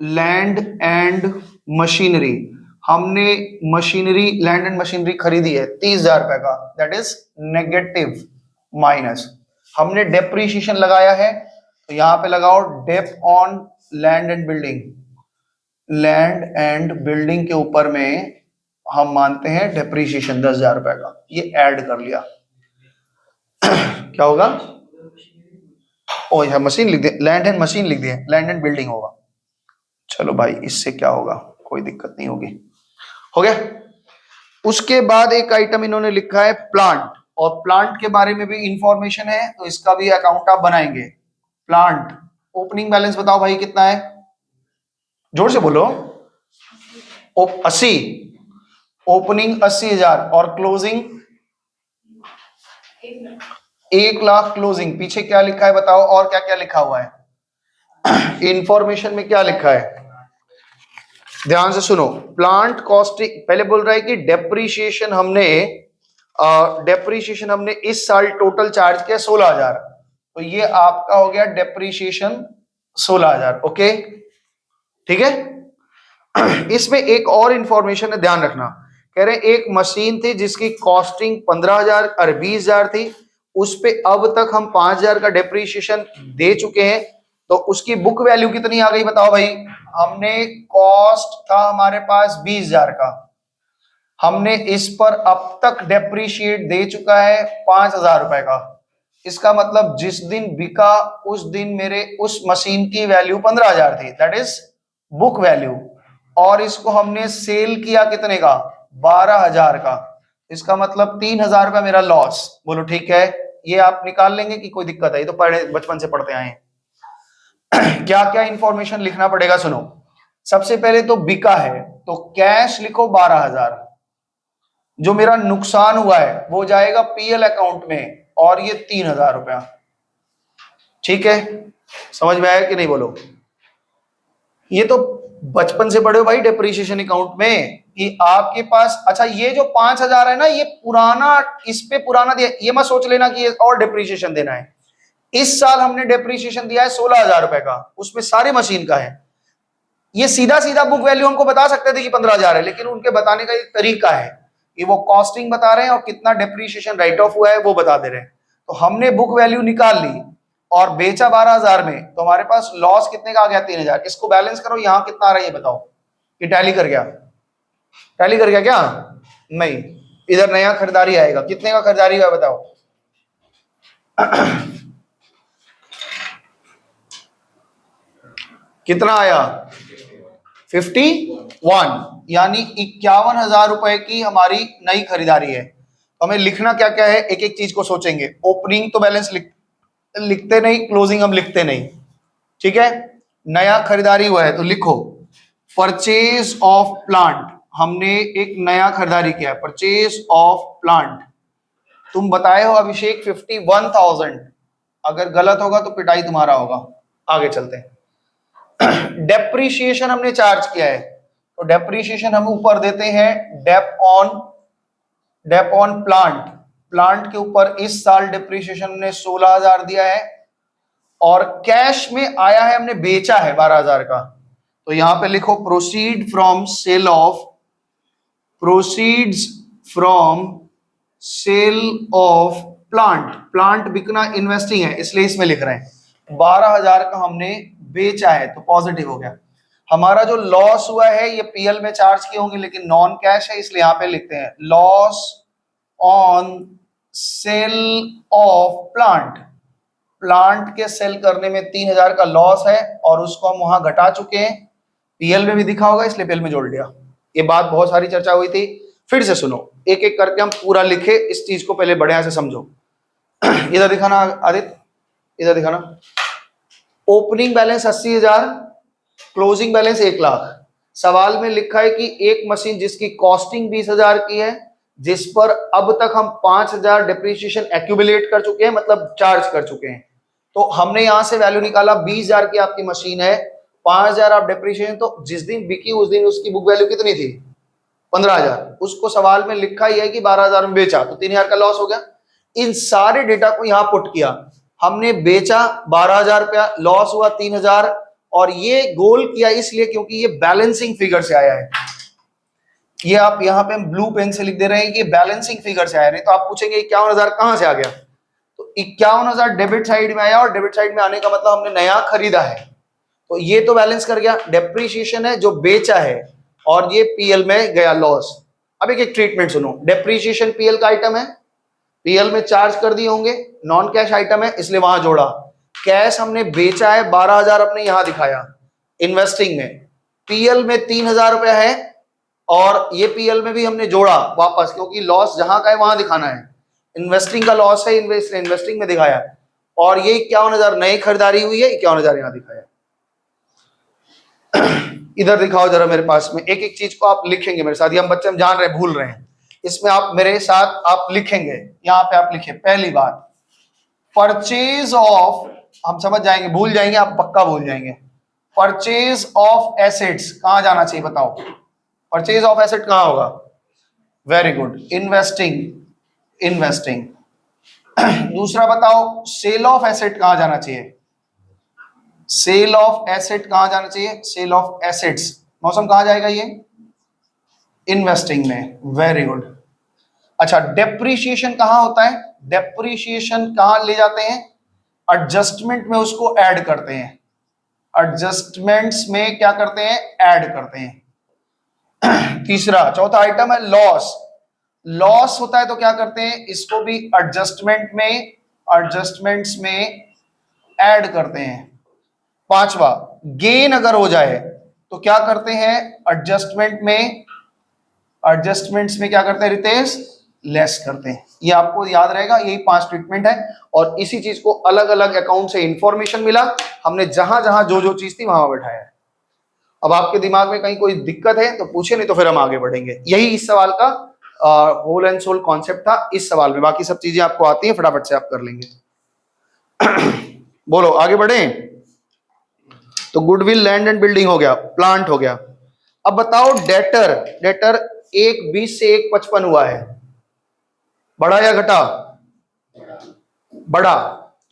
land and machinery. हमने मशीनरी, लैंड एंड मशीनरी खरीदी है 30,000 रुपए का, दैट इज नेगेटिव माइनस। हमने डेप्रीशिएशन लगाया है, तो यहां पे लगाओ dep on land and building. Land and building के ऊपर में हम मानते हैं डेप्रीशिएशन 10,000 रुपए का, ये ऐड कर लिया। क्या होगा? ओ यह मशीन लिख दिया, लैंड एंड मशीन लिख दिया, लैंड एंड बिल्डिंग होगा। चलो भाई, इससे क्या होगा, कोई दिक्कत नहीं होगी। हो गया। उसके बाद एक आइटम इन्होंने लिखा है प्लांट, और प्लांट के बारे में भी इंफॉर्मेशन है, तो इसका भी अकाउंट आप बनाएंगे। प्लांट ओपनिंग बैलेंस बताओ भाई कितना है, जोर से बोलो। 80, ओपनिंग 80,000 और क्लोजिंग 1,00,000 क्लोजिंग। पीछे क्या लिखा है बताओ, और क्या क्या लिखा हुआ है इंफॉर्मेशन में? क्या लिखा है ध्यान से सुनो। प्लांट कॉस्टिंग पहले बोल रहा है कि डेप्रीशिएशन हमने इस साल टोटल चार्ज किया 16,000, तो ये आपका हो गया डेप्रीशिएशन 16,000। ओके ठीक है। इसमें एक और इंफॉर्मेशन है, ध्यान रखना। कह रहे हैं एक मशीन थी जिसकी कॉस्टिंग 15,000 और 20,000 थी, उस पे अब तक हम 5,000 का डेप्रीशिएशन दे चुके हैं, तो उसकी बुक वैल्यू कितनी आ गई बताओ भाई। हमने कॉस्ट था हमारे पास 20,000 का, हमने इस पर अब तक डेप्रीशिएट दे चुका है 5,000 रुपए का। इसका मतलब जिस दिन बिका उस दिन मेरे उस मशीन की वैल्यू 15,000 थी, दैट इज बुक वैल्यू, और इसको हमने सेल किया कितने का? 12,000 का। इसका मतलब 3,000 रुपया मेरा लॉस। बोलो ठीक है, ये आप निकाल लेंगे कि कोई दिक्कत है? ये तो पढ़े, बचपन से पढ़ते आए हैं। क्या क्या इंफॉर्मेशन लिखना पड़ेगा सुनो। सबसे पहले तो बिका है, तो कैश लिखो 12,000। जो मेरा नुकसान हुआ है वो जाएगा पीएल अकाउंट में, और ये 3,000 रुपया। ठीक है, समझ में आया कि नहीं बोलो? ये तो बचपन से पढ़े हो भाई डेप्रीशिएशन अकाउंट में, कि आपके पास, अच्छा ये जो 5,000 है ना, ये पुराना, इस पे पुराना दिया, ये मत सोच लेना कि ये और डेप्रीशिएशन देना है। इस साल हमने डेप्रीशिएशन दिया है 16,000 रुपए का, उसमें सारी मशीन का है। ये सीधा सीधा बुक वैल्यू हमको बता सकते थे कि 15,000 है, लेकिन उनके बताने का एक तरीका है कि वो कॉस्टिंग बता रहे हैं और कितना डेप्रीशिएशन राइट ऑफ हुआ है वो बता दे रहे हैं। तो हमने बुक वैल्यू निकाल ली और बेचा 12,000 में, तो हमारे पास लॉस कितने का आ गया? 3,000। इसको बैलेंस करो, यहां कितना आ रहा है ये बताओ। ये टैली कर गया? टैली कर गया क्या? नहीं, इधर नया खरीदारी आएगा। कितने का खरीदारी हुआ बताओ? कितना आया? 51, यानी 51,000 रुपए की हमारी नई खरीदारी है। तो हमें लिखना क्या क्या है, एक एक चीज को सोचेंगे। ओपनिंग तो बैलेंस लिखते नहीं, क्लोजिंग हम लिखते नहीं, ठीक है। नया खरीदारी हुआ है तो लिखो परचेज ऑफ प्लांट, हमने एक नया खरीदारी किया है, परचेज ऑफ प्लांट। तुम बताए हो अभिषेक 51,000, अगर गलत होगा तो पिटाई तुम्हारा होगा। आगे चलते हैं। डेप्रीशिएशन हमने चार्ज किया है, तो डेप्रीशिएशन हम ऊपर देते हैं डेप ऑन प्लांट। प्लांट के ऊपर इस साल डेप्रीशिएशन ने 16,000 दिया है, और कैश में आया है, हमने बेचा है 12,000 का। तो यहां पे लिखो proceeds from sale of plant. Plant बिकना इन्वेस्टिंग है, इसलिए इसमें लिख रहे हैं 12,000 का हमने बेचा है, तो पॉजिटिव हो गया। हमारा जो लॉस हुआ है ये पीएल में चार्ज किए होंगे, लेकिन नॉन कैश है, इसलिए यहां पे लिखते हैं loss on sale of plant. Plant के सेल करने में 3,000 का लॉस है, और उसको हम वहां घटा चुके हैं। पीएल में भी दिखा होगा, इसलिए पीएल में जोड़ दिया। ये बात बहुत सारी चर्चा हुई थी, फिर से सुनो, एक एक करके हम पूरा लिखे, इस चीज को पहले बढ़िया से समझो। इधर दिखाना आदित्य, इधर दिखाना। Opening balance 80,000, closing balance 1,00,000। सवाल में लिखा है कि एक मशीन जिसकी कॉस्टिंग 20,000 की है, जिस पर अब तक हम 5,000 डिप्रिसिएशन एक्यूमुलेट कर चुके हैं, मतलब चार्ज कर चुके हैं। तो हमने यहां से वैल्यू निकाला, 20,000 की आपकी मशीन है, 5,000 आप डिप्रिसिएशन, तो जिस दिन बिकी उस दिन उसकी बुक वैल्यू कितनी थी, 15,000। उसको सवाल में लिखा ही है कि 12,000 में बेचा, तो 3,000 का लॉस हो गया। इन सारे डेटा को यहां पुट किया, हमने बेचा 12,000 रुपया, लॉस हुआ 3,000, और ये गोल किया इसलिए क्योंकि ये बैलेंसिंग फिगर से आया है। ये आप यहां पे हम ब्लू पेन से लिख दे रहे हैं कि बैलेंसिंग फिगर से आया, नहीं तो आप पूछेंगे 51,000 कहां से आ गया। तो 51,000 डेबिट साइड में आया, और डेबिट साइड में आने का मतलब हमने नया खरीदा है, तो ये तो बैलेंस कर गया। डेप्रीशिएशन है जो बेचा है, और ये पीएल में गया लॉस। अब एक ट्रीटमेंट सुनो, डेप्रीशिएशन पीएल का आइटम है, पीएल में चार्ज कर दिए होंगे, नॉन कैश आइटम है, इसलिए वहां जोड़ा। कैश हमने बेचा है 12,000, अपने यहां दिखाया इन्वेस्टिंग में। पीएल में 3,000 रुपया है, और ये पीएल में भी हमने जोड़ा वापस, क्योंकि लॉस जहां का है वहां दिखाना है। इन्वेस्टिंग का लॉस है, इन्वेस्टिंग में दिखाया, और ये 51,000 नई खरीदारी हुई है, 51,000 यहां दिखाया। इधर दिखाओ जरा मेरे पास में, एक एक चीज को आप लिखेंगे मेरे साथ। ये हम बच्चे हम जान रहे हैं, भूल रहे हैं, इसमें आप मेरे साथ आप लिखेंगे। यहां पे आप लिखे पहली बात, परचेज ऑफ, हम समझ जाएंगे, भूल जाएंगे आप, पक्का भूल जाएंगे। परचेज ऑफ एसेट्स कहां जाना चाहिए बताओ, परचेज ऑफ एसेट कहां होगा, वेरी गुड, इन्वेस्टिंग। दूसरा बताओ, सेल ऑफ एसेट कहां जाना चाहिए, सेल ऑफ एसेट कहां जाना चाहिए, सेल ऑफ एसेट्स, मौसम कहां जाएगा ये, इन्वेस्टिंग में, वेरी गुड। अच्छा, डेप्रीशिएशन कहां होता है, डेप्रीशिएशन कहां ले जाते हैं, एडजस्टमेंट में उसको ऐड करते हैं, एडजस्टमेंट्स में क्या करते हैं, ऐड करते हैं। तीसरा, चौथा आइटम है लॉस। लॉस होता है तो क्या करते हैं, इसको भी एडजस्टमेंट्स में ऐड करते हैं। पांचवा, गेन अगर हो जाए तो क्या करते हैं, एडजस्टमेंट्स में क्या करते हैं रितेश, लेस करते हैं। ये आपको याद रहेगा, यही 5 ट्रीटमेंट है, और इसी चीज को अलग अलग अकाउंट से इंफॉर्मेशन मिला, हमने जहां जहां जो जो चीज थी वहां बैठाया है। अब आपके दिमाग में कहीं कोई दिक्कत है तो पूछे, नहीं तो फिर हम आगे बढ़ेंगे। यही इस सवाल का होल एंड सोल कॉन्सेप्ट था इस सवाल में। बाकी सब चीजें आपको आती हैं, फटाफट से आप कर लेंगे। बोलो आगे बढ़े। तो गुडविल, लैंड एंड बिल्डिंग हो गया, प्लांट हो गया। अब बताओ डेटर, डेटर 1,20 से 1,55 हुआ है, बढ़ा या घटा, बढ़ा,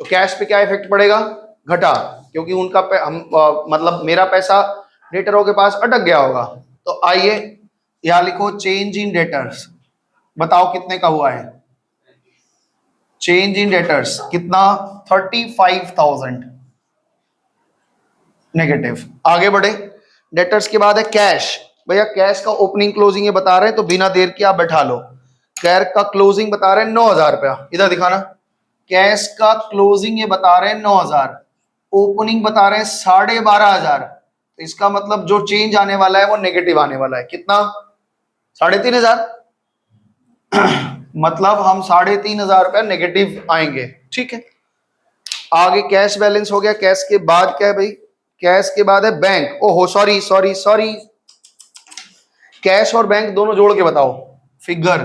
तो कैश पे क्या इफेक्ट पड़ेगा, घटा, क्योंकि उनका मतलब मेरा पैसा डेटरों के पास अटक गया होगा। तो आइए यहां लिखो चेंज इन डेटर्स, बताओ कितने का हुआ है, चेंज इन डेटर्स कितना, 35,000 नेगेटिव। आगे बढ़े, डेटर्स के बाद है कैश। भैया कैश का ओपनिंग क्लोजिंग ये बता रहे हैं, तो बिना देर के आप बैठा लो। कैश का क्लोजिंग बता रहे हैं 9,000 रुपया, इधर दिखाना। कैश का क्लोजिंग ये बता रहे हैं 9,000, ओपनिंग बता रहे हैं 12,500, तो इसका मतलब जो चेंज आने वाला है वो नेगेटिव आने वाला है। कितना? 3,500। मतलब हम 3,500 रुपया नेगेटिव आएंगे। ठीक है, आगे कैश बैलेंस हो गया। कैश के बाद क्या है भाई? कैश के बाद है बैंक। ओहो सॉरी सॉरी सॉरी, कैश और बैंक दोनों जोड़ के बताओ फिगर।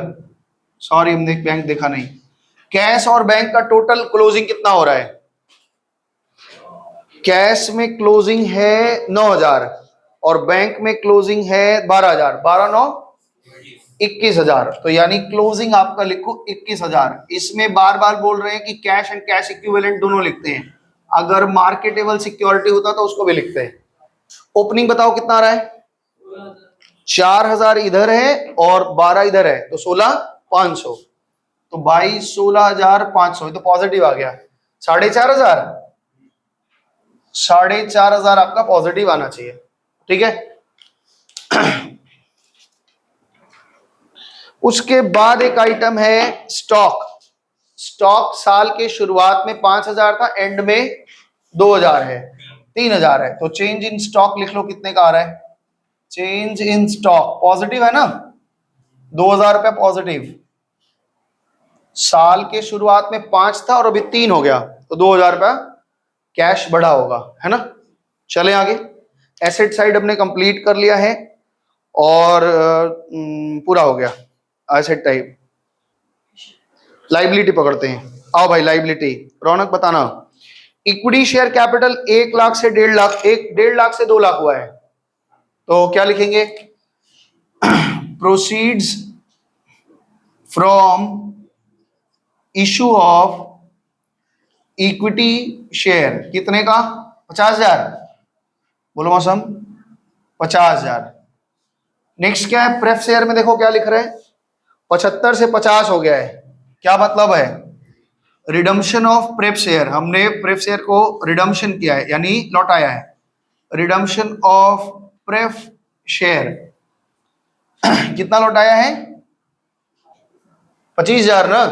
सॉरी हमने बैंक देखा नहीं। कैश और बैंक का टोटल क्लोजिंग कितना हो रहा है? कैश में क्लोजिंग है 9,000 और बैंक में क्लोजिंग है 12,000। 12 9 21,000। तो यानी क्लोजिंग आपका लिखो 21,000। इसमें बार बार बोल रहे हैं कि कैश एंड कैश इक्विवेलेंट दोनों लिखते हैं। अगर मार्केटेबल सिक्योरिटी होता तो उसको भी लिखते हैं। ओपनिंग बताओ कितना आ रहा है? 4,000 इधर है और 12 इधर है, तो 16,500। तो भाई 16,500 तो पॉजिटिव आ गया। 4,500 4,500 आपका पॉजिटिव आना चाहिए। ठीक है, उसके बाद एक आइटम है स्टॉक। स्टॉक साल के शुरुआत में 5,000 था, एंड में 2,000 है, 3,000 है। तो चेंज इन स्टॉक लिख लो कितने का आ रहा है? चेंज इन स्टॉक पॉजिटिव है ना, 2,000 रुपया पॉजिटिव। साल के शुरुआत में 5 था और अभी 3 हो गया, तो 2,000 रुपया कैश बढ़ा होगा, है ना। चले आगे। एसेट साइड हमने कंप्लीट कर लिया है और पूरा हो गया एसेट टाइप। लाइबिलिटी पकड़ते हैं। आओ भाई लाइबिलिटी, रौनक बताना। इक्विटी शेयर कैपिटल 1 लाख से 1.5 लाख, 1.5 लाख से 2 लाख हुआ है, तो क्या लिखेंगे? Proceeds from issue of equity share कितने का? 50,000। बोलो मौसम, 50,000। नेक्स्ट क्या है? प्रेफ शेयर में देखो क्या लिख रहे हैं, 75 से 50 हो गया है। क्या मतलब है? Redemption of pref share. हमने प्रेफ शेयर को रिडम्पशन किया है, यानी लौटाया है। रिडम्पशन ऑफ प्रेफ शेयर कितना लौटाया है? 25,000 ना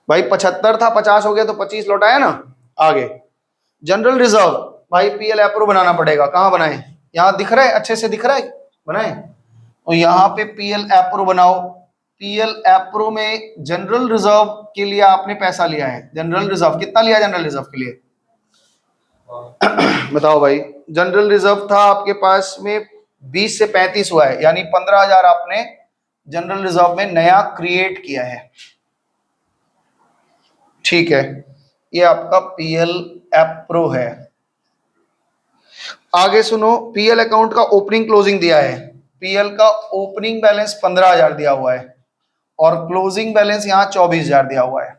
भाई। 75 था, 50 हो गया, तो 25 लौटाया ना। आगे जनरल रिजर्व, भाई पीएल अप्रूव बनाना पड़ेगा। कहाँ बनाए? यहाँ दिख रहा है, अच्छे से दिख रहा है, बनाए। तो यहाँ पे पीएल अप्रूव बनाओ। पीएल अप्रूव में जनरल रिजर्व के लिए आपने पैसा लिया है। जनरल रिजर्व कितना लिया? जनरल रिजर्व के लिए बताओ भाई। जनरल रिजर्व था आपके पास में 20 से 35 हुआ है, यानी 15,000 आपने जनरल रिजर्व में नया क्रिएट किया है। ठीक है, ये आपका पीएल अप्रूव है। आगे सुनो, पीएल अकाउंट का ओपनिंग क्लोजिंग दिया है। पीएल का ओपनिंग बैलेंस 15,000 दिया हुआ है और क्लोजिंग बैलेंस यहां 24,000 दिया हुआ है।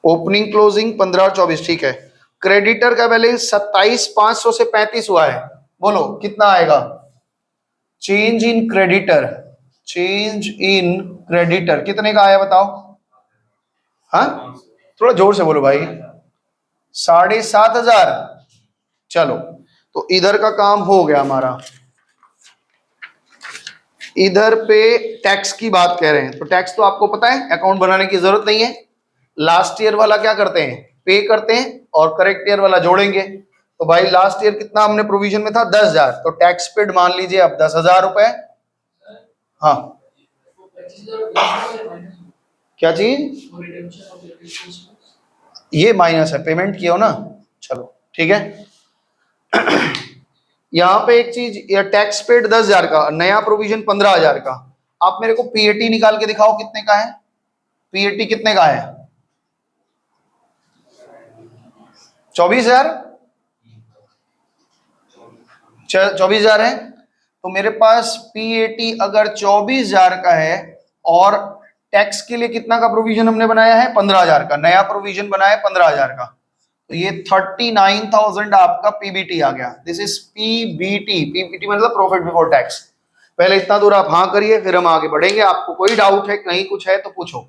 ओपनिंग क्लोजिंग 15 और 24, ठीक है। क्रेडिटर का बैलेंस 27,500 से 35 हुआ है। बोलो कितना आएगा? Change in creditor, change in creditor कितने का आया बताओ? हाँ थोड़ा जोर से बोलो भाई। 7,500। चलो, तो इधर का काम हो गया हमारा। इधर पे टैक्स की बात कह रहे हैं, तो टैक्स तो आपको पता है, अकाउंट बनाने की जरूरत नहीं है। लास्ट ईयर वाला क्या करते हैं? पे करते हैं और करेक्ट ईयर वाला जोड़ेंगे। तो भाई लास्ट ईयर कितना हमने प्रोविजन में था? 10,000। तो टैक्स पेड मान लीजिए अब 10,000 रुपए। हाँ क्या चीज? ये माइनस है, पेमेंट किया हो ना। चलो ठीक है। यहाँ पे एक चीज, टैक्स पेड 10,000 का, नया प्रोविजन 15,000 का। आप मेरे को पीएटी निकाल के दिखाओ कितने का है? पीएटी कितने का है? 24,000। 24,000 है। तो मेरे पास पीएटी अगर 24,000 का है और टैक्स के लिए कितना का प्रोविजन हमने बनाया है? 15,000 का। नया प्रोविजन बनाया है 15,000 का, तो ये 39,000 आपका पीबीटी आ गया। This is PBT. पीबीटी मतलब प्रॉफिट बिफोर टैक्स। पहले इतना दूर आप हाँ करिए, फिर हम आगे बढ़ेंगे। आपको कोई डाउट है, कहीं कुछ है तो पूछो।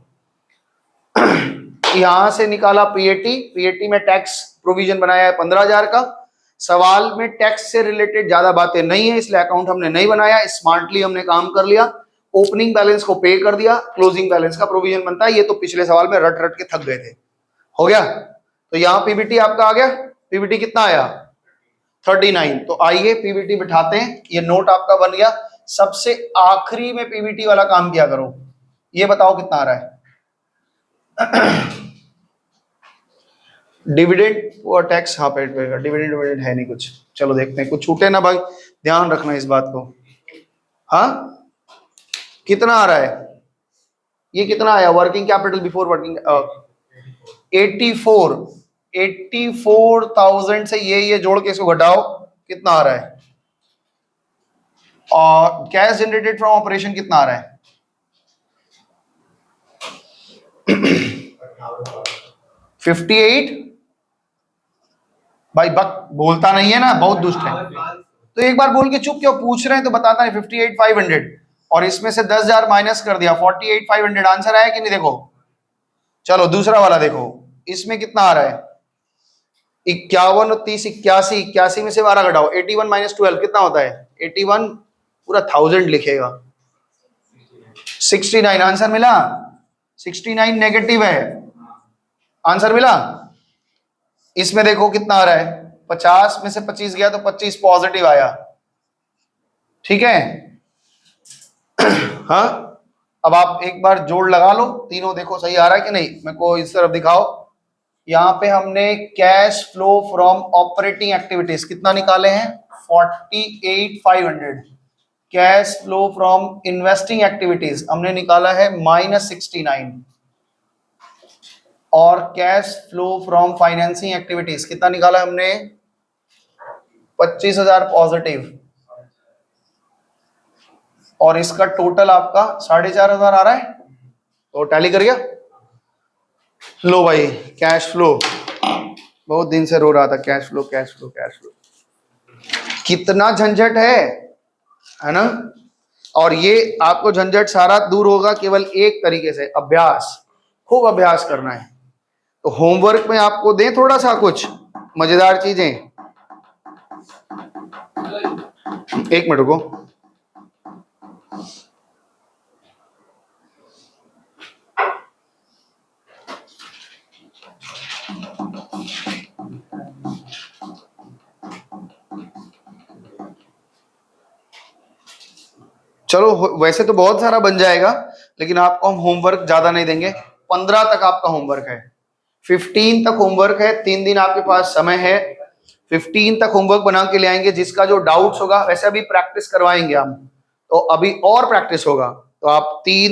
यहां से निकाला पीएटी, पीएटी में टैक्स प्रोविजन बनाया है 15,000 का। सवाल में टैक्स से रिलेटेड ज्यादा बातें नहीं है, इसलिए अकाउंट हमने नहीं बनाया। स्मार्टली हमने काम कर लिया। ओपनिंग बैलेंस को पे कर दिया, क्लोजिंग बैलेंस का प्रोविजन बनता है। ये तो पिछले सवाल में रट रट के थक गए थे, हो गया। तो यहाँ पीबीटी आपका आ गया, पीबीटी कितना आया 39। तो आइए पीबीटी बिठाते हैं, ये नोट आपका बन गया। सबसे आखिरी में पीबीटी वाला काम किया करो। ये बताओ कितना आ रहा है डिविडेंड और टैक्स, हाँ पेड पेगा, डिविडेंड डिविडेंड है नहीं कुछ, चलो देखते हैं कुछ छूटे ना भाई, ध्यान रखना इस बात को। हाँ कितना आ रहा है, ये कितना आया वर्किंग कैपिटल बिफोर वर्किंग 84,000 से ये जोड़ के इसको घटाओ कितना आ रहा है, और कैश जनरेटेड फ्रॉम ऑपरेशन कितना आ रहा है 58। भाई बक बोलता नहीं है ना, बहुत दुष्ट है। तो एक बार बोल के चुप क्यों, पूछ रहे हैं तो बताता है 58,500, और इसमें से 10,000 माइनस कर दिया 48,500। आंसर आया कि नहीं देखो। चलो दूसरा वाला देखो, इसमें कितना आ रहा है 51 और 30 81, 81 में से 12 घटाओ 81 माइनस 12 कितना होता है 81, पूरा 1000 लिखेगा 69। आंसर मिला 69 नेगेटिव है, आंसर मिला। इसमें देखो कितना आ रहा है 50 में से 25 गया तो 25 पॉजिटिव आया, ठीक है। हाँ अब आप एक बार जोड़ लगा लो तीनों, देखो सही आ रहा है कि नहीं। मेरे को इस तरफ दिखाओ, यहाँ पे हमने cash flow from operating activities कितना निकाले हैं 48,500। Cash flow from investing activities हमने निकाला है -69, और cash flow from financing activities कितना निकाला हमने 25,000 पॉजिटिव, और इसका टोटल आपका 4,500 आ रहा है। तो टैली कर गया। लो भाई कैश फ्लो, बहुत दिन से रो रहा था cash flow cash flow cash flow, कितना झंझट है ना। और ये आपको झंझट सारा दूर होगा केवल एक तरीके से, अभ्यास, खूब अभ्यास करना है। तो होमवर्क में आपको दें थोड़ा सा कुछ मजेदार चीजें, एक मिनट रुको। चलो वैसे तो बहुत सारा बन जाएगा, लेकिन आपको हम होमवर्क ज्यादा नहीं देंगे। 15 तक आपका होमवर्क है, 15 तक होमवर्क है, 3 दिन आपके पास समय है। 15 तक होमवर्क बना के ले आएंगे, जिसका जो डाउट्स होगा, वैसे अभी प्रैक्टिस करवाएंगे हम, तो अभी और प्रैक्टिस होगा। तो आप 3,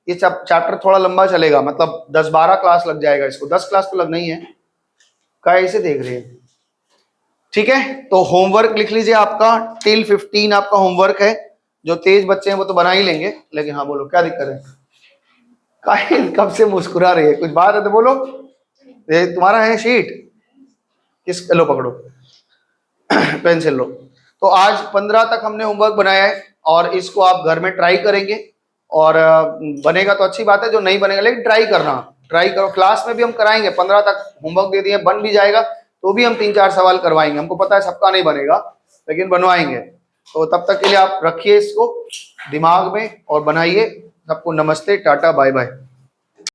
ये चैप्टर थोड़ा लंबा चलेगा, मतलब 10-12 क्लास लग जाएगा इसको, 10 क्लास तो लगना ही है। कैसे देख रहे हैं, ठीक है। तो होमवर्क लिख लीजिए, आपका टिल 15 आपका होमवर्क है। जो तेज बच्चे हैं वो तो बना ही लेंगे, लेकिन हाँ बोलो क्या दिक्कत है, काहे कब से मुस्कुरा रही है, कुछ बात है तो बोलो। ये तुम्हारा है शीट, किस लो पकड़ो पेंसिल लो। तो आज 15 तक हमने होमवर्क बनाया है, और इसको आप घर में ट्राई करेंगे, और बनेगा तो अच्छी बात है, जो नहीं बनेगा लेकिन ट्राई करना, ट्राई करो। क्लास में भी हम कराएंगे, 15 तक होमवर्क दे दिए, बन भी जाएगा तो भी हम 3-4 सवाल करवाएंगे। हमको पता है सबका नहीं बनेगा, लेकिन बनवाएंगे। तो तब तक के लिए आप रखिए इसको दिमाग में और बनाइए। सबको नमस्ते, टाटा, बाय बाय।